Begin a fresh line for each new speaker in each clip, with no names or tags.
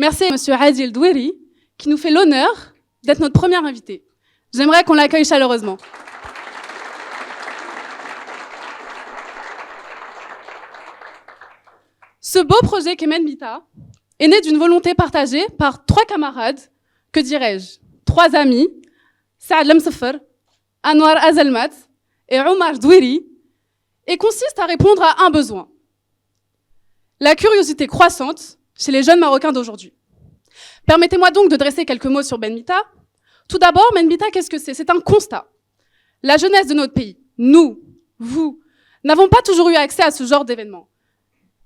Merci à Monsieur Adil Doueri, qui nous fait l'honneur d'être notre premier invité. J'aimerais qu'on l'accueille chaleureusement. Ce beau projet qu'est Menbita est né d'une volonté partagée par 3 camarades, que dirais-je, 3 amis, Saad Lemsefer, Anwar Azelmat et Omar Doueri, et consiste à répondre à un besoin. La curiosité croissante chez les jeunes Marocains d'aujourd'hui. Permettez-moi donc de dresser quelques mots sur Menbita. Tout d'abord, Menbita, qu'est-ce que c'est? C'est un constat. La jeunesse de notre pays, nous, vous, n'avons pas toujours eu accès à ce genre d'événements,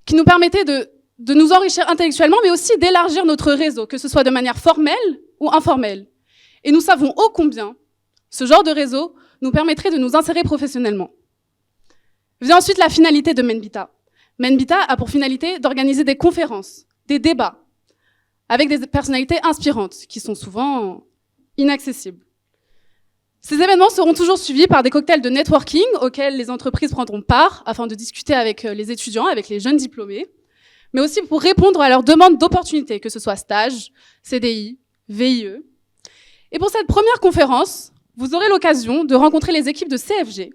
qui nous permettait de nous enrichir intellectuellement, mais aussi d'élargir notre réseau, que ce soit de manière formelle ou informelle. Et nous savons ô combien ce genre de réseau nous permettrait de nous insérer professionnellement. Vient ensuite la finalité de Menbita. Menbita a pour finalité d'organiser des conférences, des débats, avec des personnalités inspirantes, qui sont souvent inaccessibles. Ces événements seront toujours suivis par des cocktails de networking auxquels les entreprises prendront part afin de discuter avec les étudiants, avec les jeunes diplômés, mais aussi pour répondre à leurs demandes d'opportunités, que ce soit stage, CDI, VIE. Et pour cette première conférence, vous aurez l'occasion de rencontrer les équipes de CFG,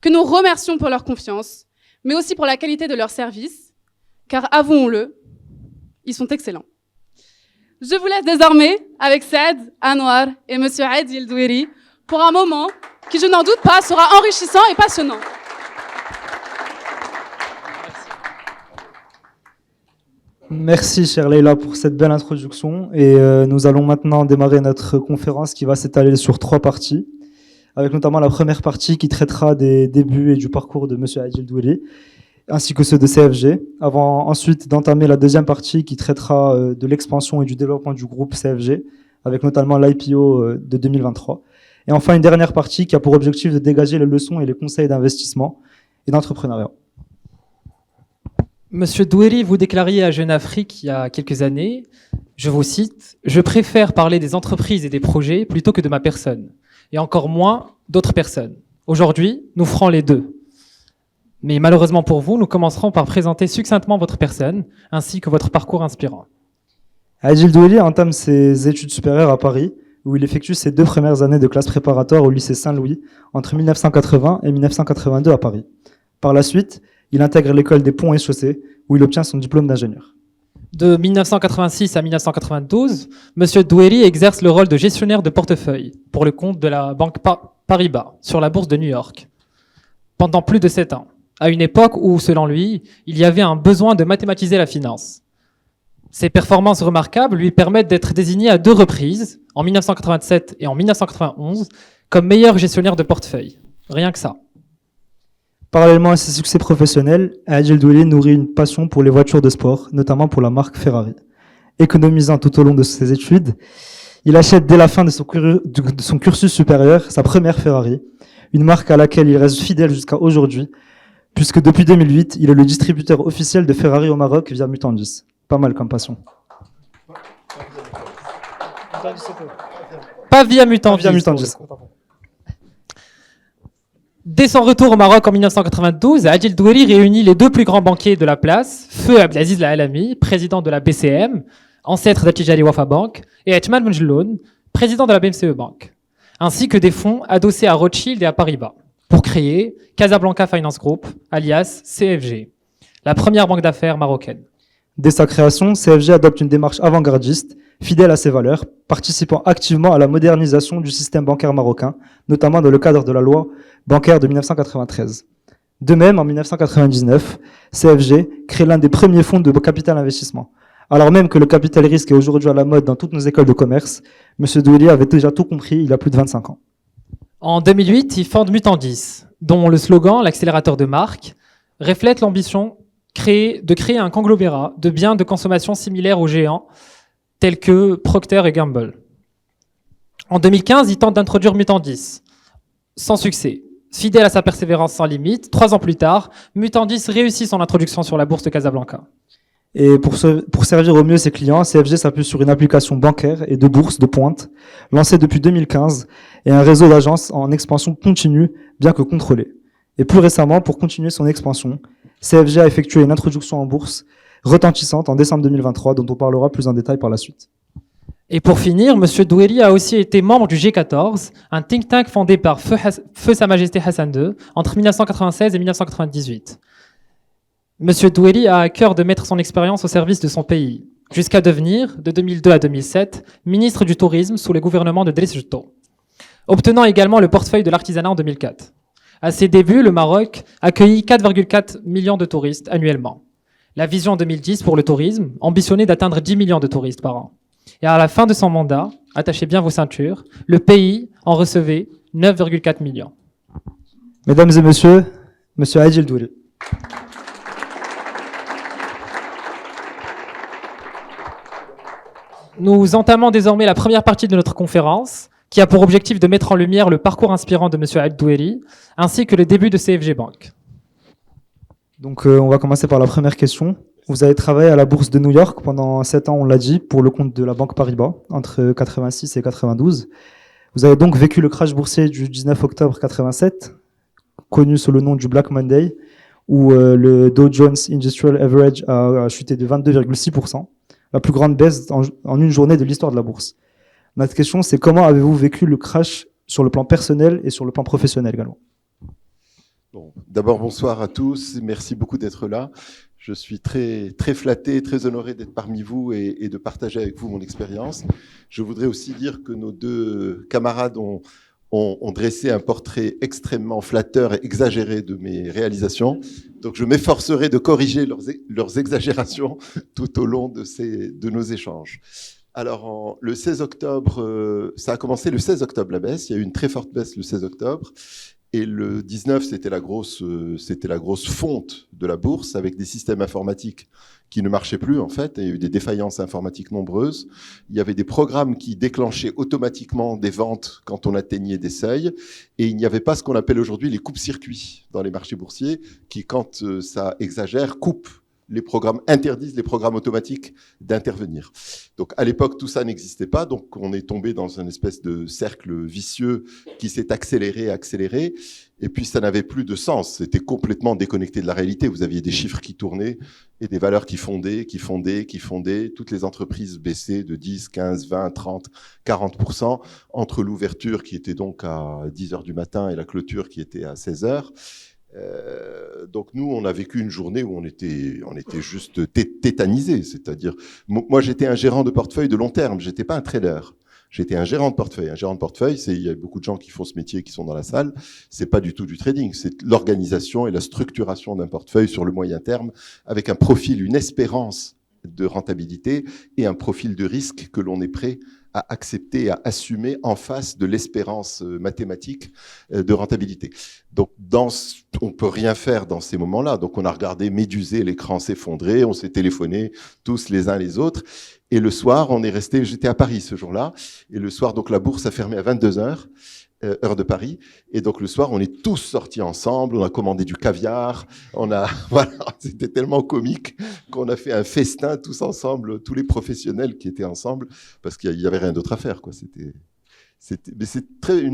que nous remercions pour leur confiance, mais aussi pour la qualité de leurs services, car avouons-le, ils sont excellents. Je vous laisse désormais avec Saad, Anwar et Monsieur Adil Doueri pour un moment qui, je n'en doute pas, sera enrichissant et passionnant.
Merci, chère Leïla, pour cette belle introduction. Et nous allons maintenant démarrer notre conférence qui va s'étaler sur 3 parties, avec notamment la première partie qui traitera des débuts et du parcours de Monsieur Adil Doueri, ainsi que ceux de CFG, avant ensuite d'entamer la deuxième partie qui traitera de l'expansion et du développement du groupe CFG, avec notamment l'IPO de 2023. Et enfin, une dernière partie qui a pour objectif de dégager les leçons et les conseils d'investissement et d'entrepreneuriat.
Monsieur Doueri, vous déclariez à Jeune Afrique il y a quelques années, je vous cite, « Je préfère parler des entreprises et des projets plutôt que de ma personne, et encore moins d'autres personnes. Aujourd'hui, nous ferons les deux. Mais malheureusement pour vous, nous commencerons par présenter succinctement votre personne, ainsi que votre parcours inspirant. »
Adil Doueri entame ses études supérieures à Paris, où il effectue ses 2 premières années de classe préparatoire au lycée Saint-Louis, entre 1980 et 1982 à Paris. Par la suite, il intègre l'école des ponts et chaussées, où il obtient son diplôme d'ingénieur.
De 1986 à 1992, Monsieur Doueri exerce le rôle de gestionnaire de portefeuille pour le compte de la banque Paribas sur la bourse de New York, pendant plus de 7 ans, à une époque où, selon lui, il y avait un besoin de mathématiser la finance. Ses performances remarquables lui permettent d'être désigné à 2 reprises, en 1987 et en 1991, comme meilleur gestionnaire de portefeuille. Rien que ça.
Parallèlement à ses succès professionnels, Adil Doueri nourrit une passion pour les voitures de sport, notamment pour la marque Ferrari. Économisant tout au long de ses études, il achète dès la fin de son cursus supérieur sa première Ferrari, une marque à laquelle il reste fidèle jusqu'à aujourd'hui, puisque depuis 2008, il est le distributeur officiel de Ferrari au Maroc via Mutandis. Pas mal comme passion.
Pas via Mutandis. Dès son retour au Maroc en 1992, Adil Doueri réunit les 2 plus grands banquiers de la place, Feu Abdelaziz Al-Alami, président de la BCM, ancêtre d'Atijari Wafa Bank, et Atman Benjelloun, président de la BMCE Bank, ainsi que des fonds adossés à Rothschild et à Paribas, pour créer Casablanca Finance Group, alias CFG, la première banque d'affaires marocaine.
Dès sa création, CFG adopte une démarche avant-gardiste, fidèle à ses valeurs, participant activement à la modernisation du système bancaire marocain, notamment dans le cadre de la loi bancaire de 1993. De même, en 1999, CFG crée l'un des premiers fonds de capital investissement. Alors même que le capital risque est aujourd'hui à la mode dans toutes nos écoles de commerce, M. Doueri avait déjà tout compris il y a plus de 25 ans.
En 2008, il fonde Mutandis, dont le slogan, l'accélérateur de marque, reflète l'ambition de créer un conglomérat de biens de consommation similaires aux géants, tels que Procter & Gamble. En 2015, il tente d'introduire Mutandis, sans succès. Fidèle à sa persévérance sans limite, 3 ans plus tard, Mutandis réussit son introduction sur la bourse de Casablanca.
Et pour servir au mieux ses clients, CFG s'appuie sur une application bancaire et de bourse de pointe, lancée depuis 2015, et un réseau d'agences en expansion continue, bien que contrôlé. Et plus récemment, pour continuer son expansion, CFG a effectué une introduction en bourse, retentissante en décembre 2023, dont on parlera plus en détail par la suite.
Et pour finir, M. Doueri a aussi été membre du G14, un think tank fondé par Feu Sa Majesté Hassan II entre 1996 et 1998. M. Doueri a à cœur de mettre son expérience au service de son pays, jusqu'à devenir, de 2002 à 2007, ministre du Tourisme sous le gouvernement de Driss Jto, obtenant également le portefeuille de l'artisanat en 2004. À ses débuts, le Maroc accueillit 4,4 millions de touristes annuellement. La vision 2010 pour le tourisme ambitionnait d'atteindre 10 millions de touristes par an. Et à la fin de son mandat, attachez bien vos ceintures, le pays en recevait 9,4 millions.
Mesdames et messieurs, Monsieur Adil Doueri.
Nous entamons désormais la première partie de notre conférence, qui a pour objectif de mettre en lumière le parcours inspirant de M. Adil Doueri, ainsi que le début de CFG Bank.
Donc, on va commencer par la première question. Vous avez travaillé à la bourse de New York pendant 7 ans, on l'a dit, pour le compte de la Banque Paribas, entre 86 et 92. Vous avez donc vécu le crash boursier du 19 octobre 87, connu sous le nom du Black Monday, où le Dow Jones Industrial Average a chuté de 22,6%, la plus grande baisse en une journée de l'histoire de la bourse. Notre question, c'est comment avez-vous vécu le crash sur le plan personnel et sur le plan professionnel également?
Bon, d'abord, bonsoir à tous. Merci beaucoup d'être là. Je suis très, très flatté, très honoré d'être parmi vous et de partager avec vous mon expérience. Je voudrais aussi dire que nos deux camarades ont dressé un portrait extrêmement flatteur et exagéré de mes réalisations. Donc, je m'efforcerai de corriger leurs exagérations tout au long de nos échanges. Alors, le 16 octobre, ça a commencé le 16 octobre, la baisse. Il y a eu une très forte baisse le 16 octobre. Et le 19, c'était la grosse fonte de la bourse avec des systèmes informatiques qui ne marchaient plus, en fait. Il y a eu des défaillances informatiques nombreuses. Il y avait des programmes qui déclenchaient automatiquement des ventes quand on atteignait des seuils. Et il n'y avait pas ce qu'on appelle aujourd'hui les coupes-circuits dans les marchés boursiers qui, quand ça exagère, coupent les programmes, interdisent les programmes automatiques d'intervenir. Donc, à l'époque, tout ça n'existait pas. Donc, on est tombé dans une espèce de cercle vicieux qui s'est accéléré. Et puis, ça n'avait plus de sens. C'était complètement déconnecté de la réalité. Vous aviez des chiffres qui tournaient et des valeurs qui fondaient. Toutes les entreprises baissaient de 10, 15, 20, 30, 40% entre l'ouverture qui était donc à 10 heures du matin et la clôture qui était à 16 heures. Donc nous, on a vécu une journée où on était juste tétanisés. C'est-à-dire, moi, j'étais un gérant de portefeuille de long terme. J'étais pas un trader. J'étais un gérant de portefeuille. Un gérant de portefeuille, il y a beaucoup de gens qui font ce métier, qui sont dans la salle. C'est pas du tout du trading. C'est l'organisation et la structuration d'un portefeuille sur le moyen terme, avec un profil, une espérance de rentabilité et un profil de risque que l'on est prêt à accepter, à assumer en face de l'espérance mathématique de rentabilité. Donc, on peut rien faire dans ces moments-là. Donc, on a regardé méduser, l'écran s'effondrer, on s'est téléphoné tous les uns les autres. Et le soir, j'étais à Paris ce jour-là. Et le soir, donc, la bourse a fermé à 22h, heure de Paris. Et donc, le soir, on est tous sortis ensemble. On a commandé du caviar. Voilà, c'était tellement comique qu'on a fait un festin tous ensemble, tous les professionnels qui étaient ensemble, parce qu'il y avait rien d'autre à faire, quoi. C'est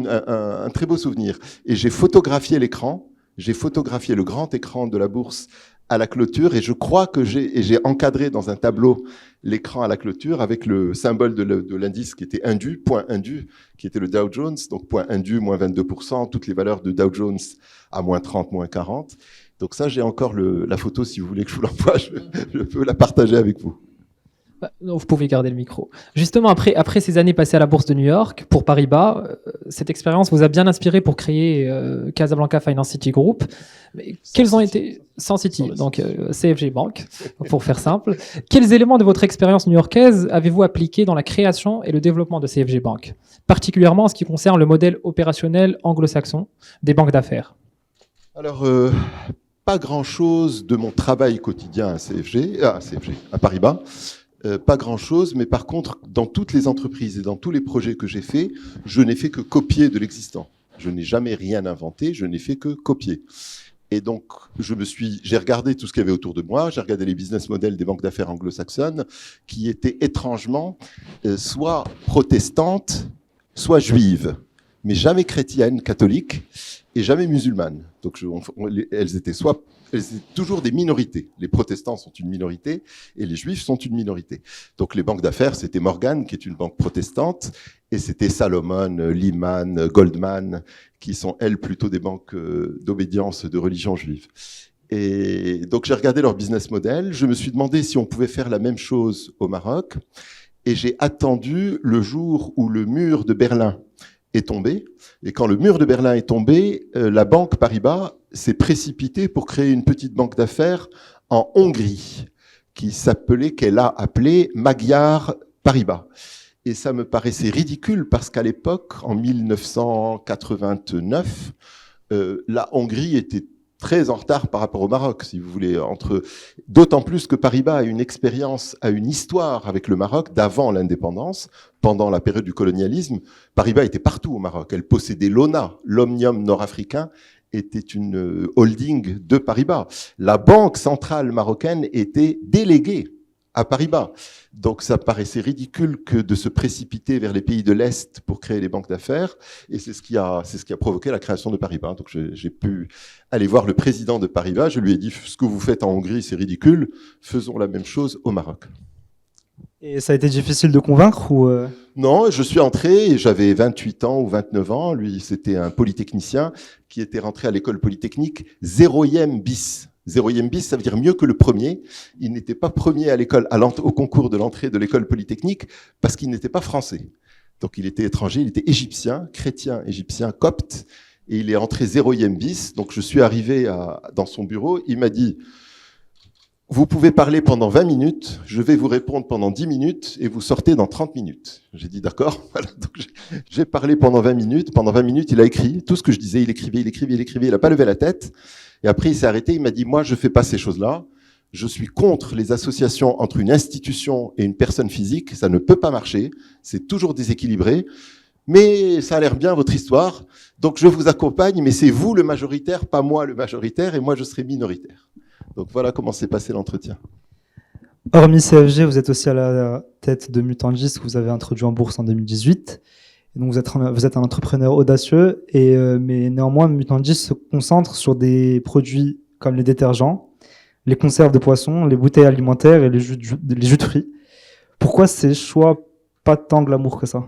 un très beau souvenir. Et j'ai photographié l'écran. J'ai photographié le grand écran de la bourse à la clôture et je crois que j'ai encadré dans un tableau l'écran à la clôture avec le symbole de l'indice qui était indu, point indu, qui était le Dow Jones, donc point indu, moins 22%, toutes les valeurs de Dow Jones à moins 30, moins 40. Donc ça, j'ai encore la photo, si vous voulez que je vous l'envoie, je peux la partager avec vous.
Non, vous pouvez garder le micro. Justement, après ces années passées à la bourse de New York, pour Paribas, cette expérience vous a bien inspiré pour créer Casablanca Finance City Group. Mais quels ont été Sans City, donc CFG Bank, pour faire simple. Quels éléments de votre expérience new-yorkaise avez-vous appliqué dans la création et le développement de CFG Bank, particulièrement en ce qui concerne le modèle opérationnel anglo-saxon des banques d'affaires?
Alors, pas grand-chose de mon travail quotidien à Paribas. Pas grand-chose, mais par contre, dans toutes les entreprises et dans tous les projets que j'ai faits, je n'ai fait que copier de l'existant. Je n'ai jamais rien inventé, je n'ai fait que copier. Et donc, j'ai regardé tout ce qu'il y avait autour de moi, j'ai regardé les business models des banques d'affaires anglo-saxonnes qui étaient étrangement soit protestantes, soit juives, mais jamais chrétiennes, catholiques et jamais musulmanes. Donc, elles étaient soit c'est toujours des minorités. Les protestants sont une minorité et les juifs sont une minorité. Donc les banques d'affaires, c'était Morgan, qui est une banque protestante, et c'était Salomon, Lehman, Goldman, qui sont, elles, plutôt des banques d'obédience de religion juive. Et donc j'ai regardé leur business model, je me suis demandé si on pouvait faire la même chose au Maroc, et j'ai attendu le jour où le mur de Berlin est tombé. Et quand le mur de Berlin est tombé, la banque Paribas s'est précipitée pour créer une petite banque d'affaires en Hongrie, qu'elle a appelée Magyar Paribas. Et ça me paraissait ridicule parce qu'à l'époque, en 1989, la Hongrie était très en retard par rapport au Maroc, si vous voulez. D'autant plus que Paribas a une expérience, a une histoire avec le Maroc d'avant l'indépendance, pendant la période du colonialisme. Paribas était partout au Maroc. Elle possédait l'ONA, l'Omnium nord-africain, était une holding de Paribas. La banque centrale marocaine était déléguée à Paribas. Donc ça paraissait ridicule que de se précipiter vers les pays de l'Est pour créer les banques d'affaires, et c'est ce qui a provoqué la création de Paribas. Donc j'ai pu aller voir le président de Paribas, je lui ai dit « ce que vous faites en Hongrie, c'est ridicule, faisons la même chose au Maroc ».
Et ça a été difficile de convaincre ou
Non, je suis entré et j'avais 28 ans ou 29 ans. Lui, c'était un polytechnicien qui était rentré à l'école polytechnique 0e bis. 0e bis, ça veut dire mieux que le premier. Il n'était pas premier à l'école, au concours de l'entrée de l'école polytechnique parce qu'il n'était pas français. Donc il était étranger, il était égyptien, chrétien égyptien, copte, et il est entré 0e bis. Donc je suis arrivé dans son bureau, il m'a dit « Vous pouvez parler pendant 20 minutes, je vais vous répondre pendant 10 minutes et vous sortez dans 30 minutes. » J'ai dit « D'accord. » Voilà, donc j'ai parlé pendant 20 minutes. Pendant 20 minutes, il a écrit tout ce que je disais. Il écrivait, il n'a pas levé la tête. Et après, il s'est arrêté. Il m'a dit « Moi, je fais pas ces choses-là. Je suis contre les associations entre une institution et une personne physique. Ça ne peut pas marcher. C'est toujours déséquilibré. Mais ça a l'air bien, votre histoire. Donc, je vous accompagne, mais c'est vous le majoritaire, pas moi le majoritaire, et moi, je serai minoritaire. » Donc voilà comment s'est passé l'entretien.
Hormis CFG, vous êtes aussi à la tête de Mutandis, que vous avez introduit en bourse en 2018. Et donc vous êtes un entrepreneur audacieux, mais néanmoins Mutandis se concentre sur des produits comme les détergents, les conserves de poissons, les bouteilles alimentaires et les jus de fruits. Pourquoi ces choix pas tant de l'amour que ça ?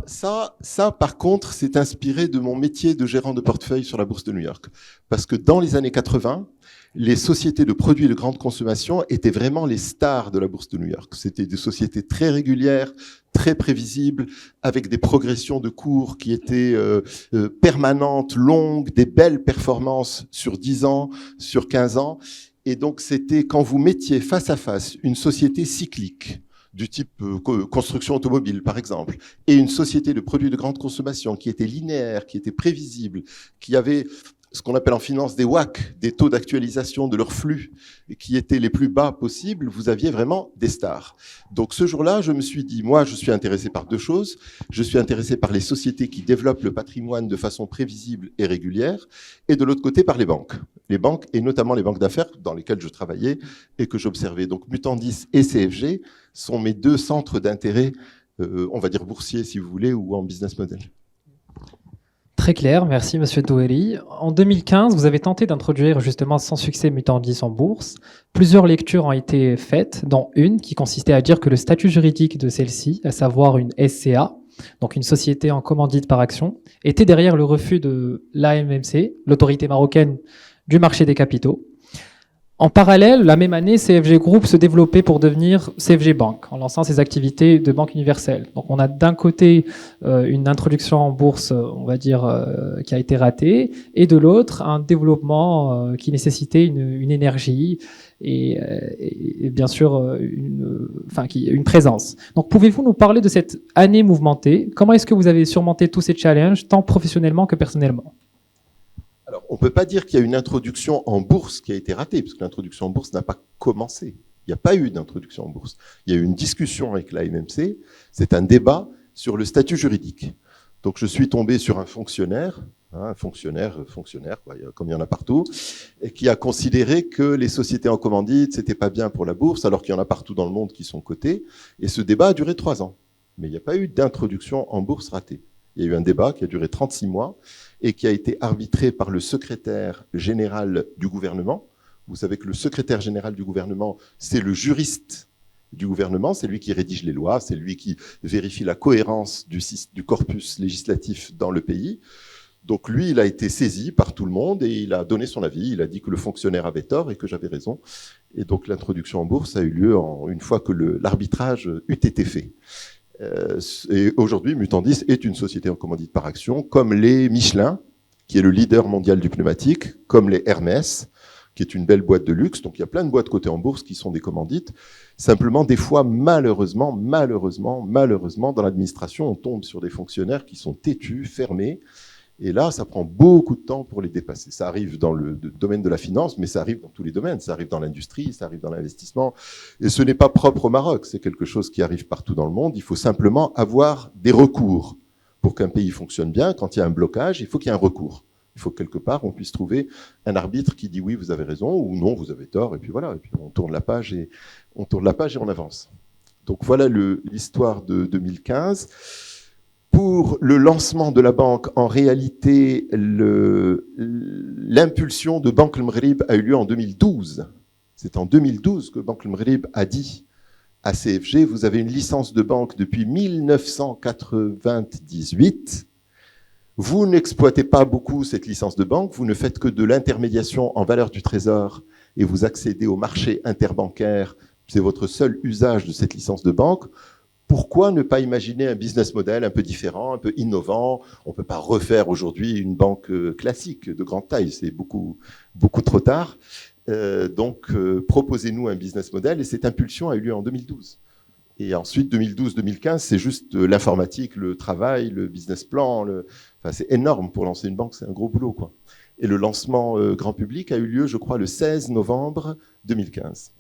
Ça, par contre, c'est inspiré de mon métier de gérant de portefeuille sur la bourse de New York. Parce que dans les années 80, les sociétés de produits de grande consommation étaient vraiment les stars de la bourse de New York. C'était des sociétés très régulières, très prévisibles, avec des progressions de cours qui étaient permanentes, longues, des belles performances sur 10 ans, sur 15 ans. Et donc, c'était quand vous mettiez face à face une société cyclique, du type construction automobile, par exemple, et une société de produits de grande consommation qui était linéaire, qui était prévisible, qui avait ce qu'on appelle en finance des WACC, des taux d'actualisation de leur flux, qui étaient les plus bas possibles, vous aviez vraiment des stars. Donc ce jour-là, je me suis dit, moi, je suis intéressé par deux choses. Je suis intéressé par les sociétés qui développent le patrimoine de façon prévisible et régulière, et de l'autre côté, par les banques. Les banques, et notamment les banques d'affaires dans lesquelles je travaillais et que j'observais. Donc Mutandis et CFG sont mes deux centres d'intérêt, on va dire boursiers, si vous voulez, ou en business model.
Très clair, merci Monsieur Doueri. En 2015, vous avez tenté d'introduire justement sans succès Mutandis en bourse. Plusieurs lectures ont été faites, dont une qui consistait à dire que le statut juridique de celle-ci, à savoir une SCA, donc une société en commandite par action, était derrière le refus de l'AMMC, l'autorité marocaine du marché des capitaux. En parallèle, la même année, CFG Group se développait pour devenir CFG Bank, en lançant ses activités de banque universelle. Donc on a d'un côté une introduction en bourse, on va dire, qui a été ratée, et de l'autre, un développement qui nécessitait une énergie et bien sûr une présence. Donc pouvez-vous nous parler de cette année mouvementée ? Comment est-ce que vous avez surmonté tous ces challenges, tant professionnellement que personnellement ?
Alors, on ne peut pas dire qu'il y a une introduction en bourse qui a été ratée, parce que l'introduction en bourse n'a pas commencé. Il n'y a pas eu d'introduction en bourse. Il y a eu une discussion avec l'AMMC, c'est un débat sur le statut juridique. Donc, je suis tombé sur un fonctionnaire, quoi, comme il y en a partout, et qui a considéré que les sociétés en commandite, c'était pas bien pour la bourse, alors qu'il y en a partout dans le monde qui sont cotées. Et ce débat a duré 3 ans. Mais il n'y a pas eu d'introduction en bourse ratée. Il y a eu un débat qui a duré 36 mois et qui a été arbitré par le secrétaire général du gouvernement. Vous savez que le secrétaire général du gouvernement, c'est le juriste du gouvernement, c'est lui qui rédige les lois, c'est lui qui vérifie la cohérence du corpus législatif dans le pays. Donc lui, il a été saisi par tout le monde et il a donné son avis. Il a dit que le fonctionnaire avait tort et que j'avais raison. Et donc l'introduction en bourse a eu lieu une fois que l'arbitrage eut été fait. Et aujourd'hui, Mutandis est une société en commandite par action, comme les Michelin, qui est le leader mondial du pneumatique, comme les Hermès, qui est une belle boîte de luxe. Donc il y a plein de boîtes cotées en bourse qui sont des commandites. Simplement, des fois, malheureusement, dans l'administration, on tombe sur des fonctionnaires qui sont têtus, fermés. Et là, ça prend beaucoup de temps pour les dépasser. Ça arrive dans le domaine de la finance, mais ça arrive dans tous les domaines. Ça arrive dans l'industrie, ça arrive dans l'investissement. Et ce n'est pas propre au Maroc, c'est quelque chose qui arrive partout dans le monde. Il faut simplement avoir des recours. Pour qu'un pays fonctionne bien, quand il y a un blocage, il faut qu'il y ait un recours. Il faut que quelque part, on puisse trouver un arbitre qui dit oui, vous avez raison, ou non, vous avez tort, et puis voilà. Et puis on tourne la page et on avance. Donc voilà l'histoire de 2015. Pour le lancement de la banque, en réalité, l'impulsion de Banque El Maghrib a eu lieu en 2012. C'est en 2012 que Banque El Maghrib a dit à CFG, vous avez une licence de banque depuis 1998. Vous n'exploitez pas beaucoup cette licence de banque, vous ne faites que de l'intermédiation en valeur du trésor et vous accédez au marché interbancaire. C'est votre seul usage de cette licence de banque. Pourquoi ne pas imaginer un business model un peu différent, un peu innovant? On ne peut pas refaire aujourd'hui une banque classique de grande taille, c'est beaucoup trop tard. Donc, proposez-nous un business model, et cette impulsion a eu lieu en 2012. Et ensuite, 2012-2015, c'est juste l'informatique, le travail, le business plan. Enfin, c'est énorme pour lancer une banque, c'est un gros boulot, quoi. Et le lancement grand public a eu lieu, je crois, le 16 novembre 2015.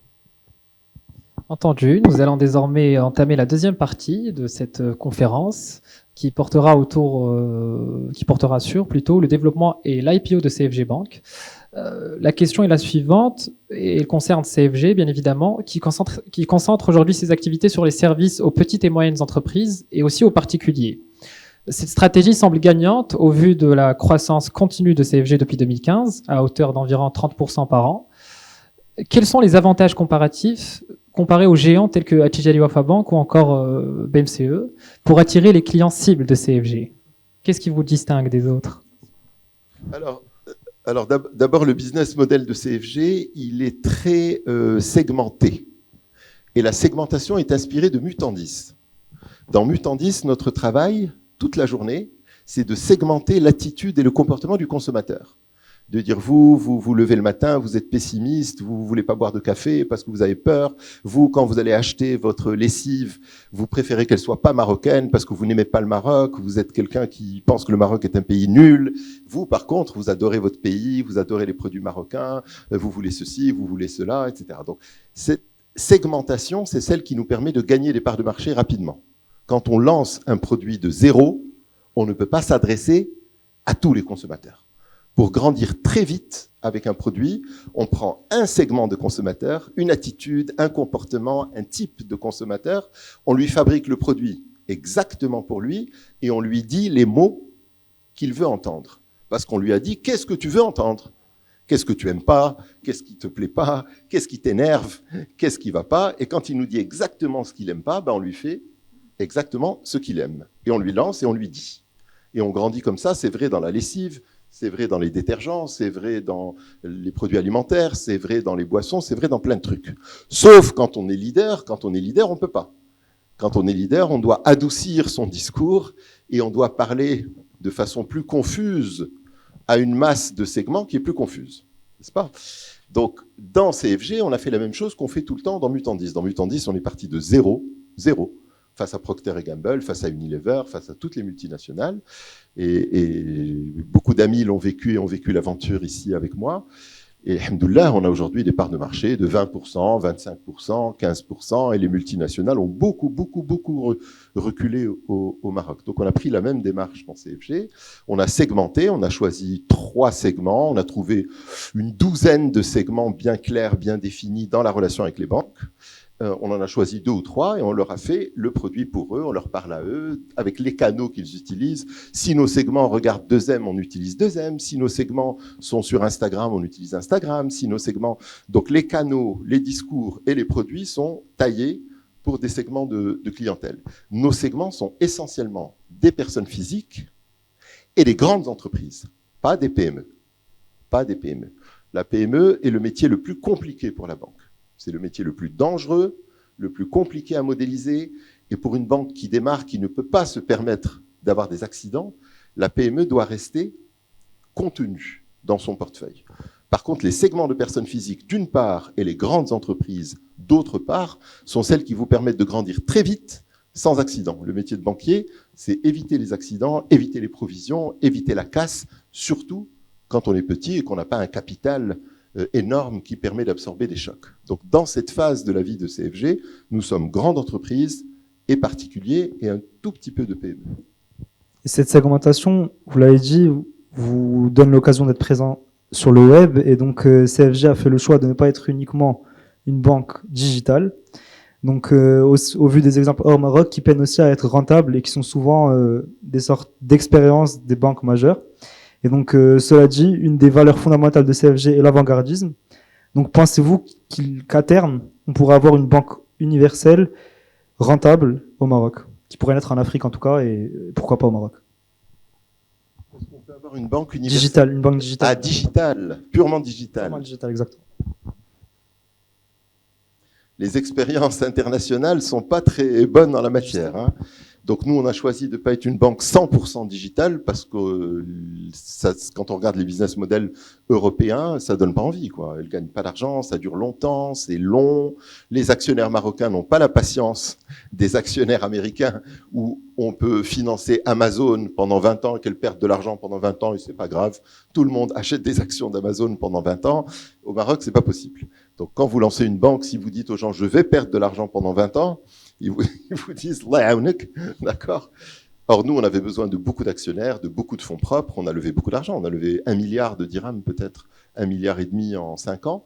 Entendu, nous allons désormais entamer la deuxième partie de cette conférence qui portera sur le développement et l'IPO de CFG Bank. La question est la suivante, et elle concerne CFG, bien évidemment, qui concentre aujourd'hui ses activités sur les services aux petites et moyennes entreprises et aussi aux particuliers. Cette stratégie semble gagnante au vu de la croissance continue de CFG depuis 2015, à hauteur d'environ 30% par an. Quels sont les avantages comparatifs comparés aux géants tels que Attijari Wafa Bank ou encore BMCE pour attirer les clients cibles de CFG? Qu'est-ce qui vous distingue des autres?
Alors d'abord, le business model de CFG, il est très segmenté. Et la segmentation est inspirée de Mutandis. Dans Mutandis, notre travail, toute la journée, c'est de segmenter l'attitude et le comportement du consommateur. De dire, vous levez le matin, vous êtes pessimiste, vous voulez pas boire de café parce que vous avez peur. Vous, quand vous allez acheter votre lessive, vous préférez qu'elle soit pas marocaine parce que vous n'aimez pas le Maroc. Vous êtes quelqu'un qui pense que le Maroc est un pays nul. Vous, par contre, vous adorez votre pays, vous adorez les produits marocains, vous voulez ceci, vous voulez cela, etc. Donc, cette segmentation, c'est celle qui nous permet de gagner des parts de marché rapidement. Quand on lance un produit de zéro, on ne peut pas s'adresser à tous les consommateurs. Pour grandir très vite avec un produit, on prend un segment de consommateur, une attitude, un comportement, un type de consommateur, on lui fabrique le produit exactement pour lui et on lui dit les mots qu'il veut entendre. Parce qu'on lui a dit, qu'est-ce que tu veux entendre? Qu'est-ce que tu aimes pas? Qu'est-ce qui te plaît pas? Qu'est-ce qui t'énerve? Qu'est-ce qui va pas? Et quand il nous dit exactement ce qu'il aime pas, on lui fait exactement ce qu'il aime. Et on lui lance et on lui dit. Et on grandit comme ça, c'est vrai dans la lessive, c'est vrai dans les détergents, c'est vrai dans les produits alimentaires, c'est vrai dans les boissons, c'est vrai dans plein de trucs. Sauf quand on est leader, on peut pas. Quand on est leader, on doit adoucir son discours et on doit parler de façon plus confuse à une masse de segments qui est plus confuse. N'est-ce pas? Donc, dans CFG, on a fait la même chose qu'on fait tout le temps dans Mutandis. Dans Mutandis, on est parti de zéro, face à Procter & Gamble, face à Unilever, face à toutes les multinationales. Et beaucoup d'amis l'ont vécu et ont vécu l'aventure ici avec moi. Et alhamdoulilah, on a aujourd'hui des parts de marché de 20%, 25%, 15%, et les multinationales ont beaucoup reculé au Maroc. Donc on a pris la même démarche dans CFG. On a segmenté, on a choisi 3 segments, on a trouvé une douzaine de segments bien clairs, bien définis dans la relation avec les banques. on en a choisi 2 ou 3 et on leur a fait le produit pour eux, on leur parle à eux, avec les canaux qu'ils utilisent. Si nos segments regardent 2M, on utilise 2M. Si nos segments sont sur Instagram, on utilise Instagram. Si nos segments... Donc les canaux, les discours et les produits sont taillés pour des segments de clientèle. Nos segments sont essentiellement des personnes physiques et des grandes entreprises, pas des PME. Pas des PME. La PME est le métier le plus compliqué pour la banque. C'est le métier le plus dangereux, le plus compliqué à modéliser. Et pour une banque qui démarre, qui ne peut pas se permettre d'avoir des accidents, la PME doit rester contenue dans son portefeuille. Par contre, les segments de personnes physiques, d'une part, et les grandes entreprises, d'autre part, sont celles qui vous permettent de grandir très vite, sans accident. Le métier de banquier, c'est éviter les accidents, éviter les provisions, éviter la casse, surtout quand on est petit et qu'on n'a pas un capital énorme qui permet d'absorber des chocs. Donc, dans cette phase de la vie de CFG, nous sommes grande entreprise et particuliers et un tout petit peu de PME.
Et cette segmentation, vous l'avez dit, vous donne l'occasion d'être présent sur le web et donc CFG a fait le choix de ne pas être uniquement une banque digitale. Donc, au vu des exemples hors Maroc qui peinent aussi à être rentables et qui sont souvent des sortes d'expériences des banques majeures. Et donc, cela dit, une des valeurs fondamentales de CFG est l'avant-gardisme. Donc, pensez-vous qu'à terme, on pourrait avoir une banque universelle, rentable au Maroc, qui pourrait naître en Afrique en tout cas, et pourquoi pas au Maroc?
Est-ce qu'on peut avoir une banque universelle?
Digitale, une banque digitale.
Ah, digitale, purement digitale.
Purement digitale, exactement.
Les expériences internationales sont pas très bonnes dans la matière, hein. Donc nous, on a choisi de ne pas être une banque 100% digitale parce que ça, quand on regarde les business models européens, ça donne pas envie, quoi. Elles gagnent pas d'argent, ça dure longtemps, c'est long. Les actionnaires marocains n'ont pas la patience des actionnaires américains où on peut financer Amazon pendant 20 ans et qu'elle perde de l'argent pendant 20 ans et c'est pas grave. Tout le monde achète des actions d'Amazon pendant 20 ans. Au Maroc, c'est pas possible. Donc quand vous lancez une banque, si vous dites aux gens, je vais perdre de l'argent pendant 20 ans, ils vous disent « d'accord ». Or, nous, on avait besoin de beaucoup d'actionnaires, de beaucoup de fonds propres. On a levé beaucoup d'argent. On a levé 1 milliard de dirhams, peut-être 1,5 milliard en 5 ans.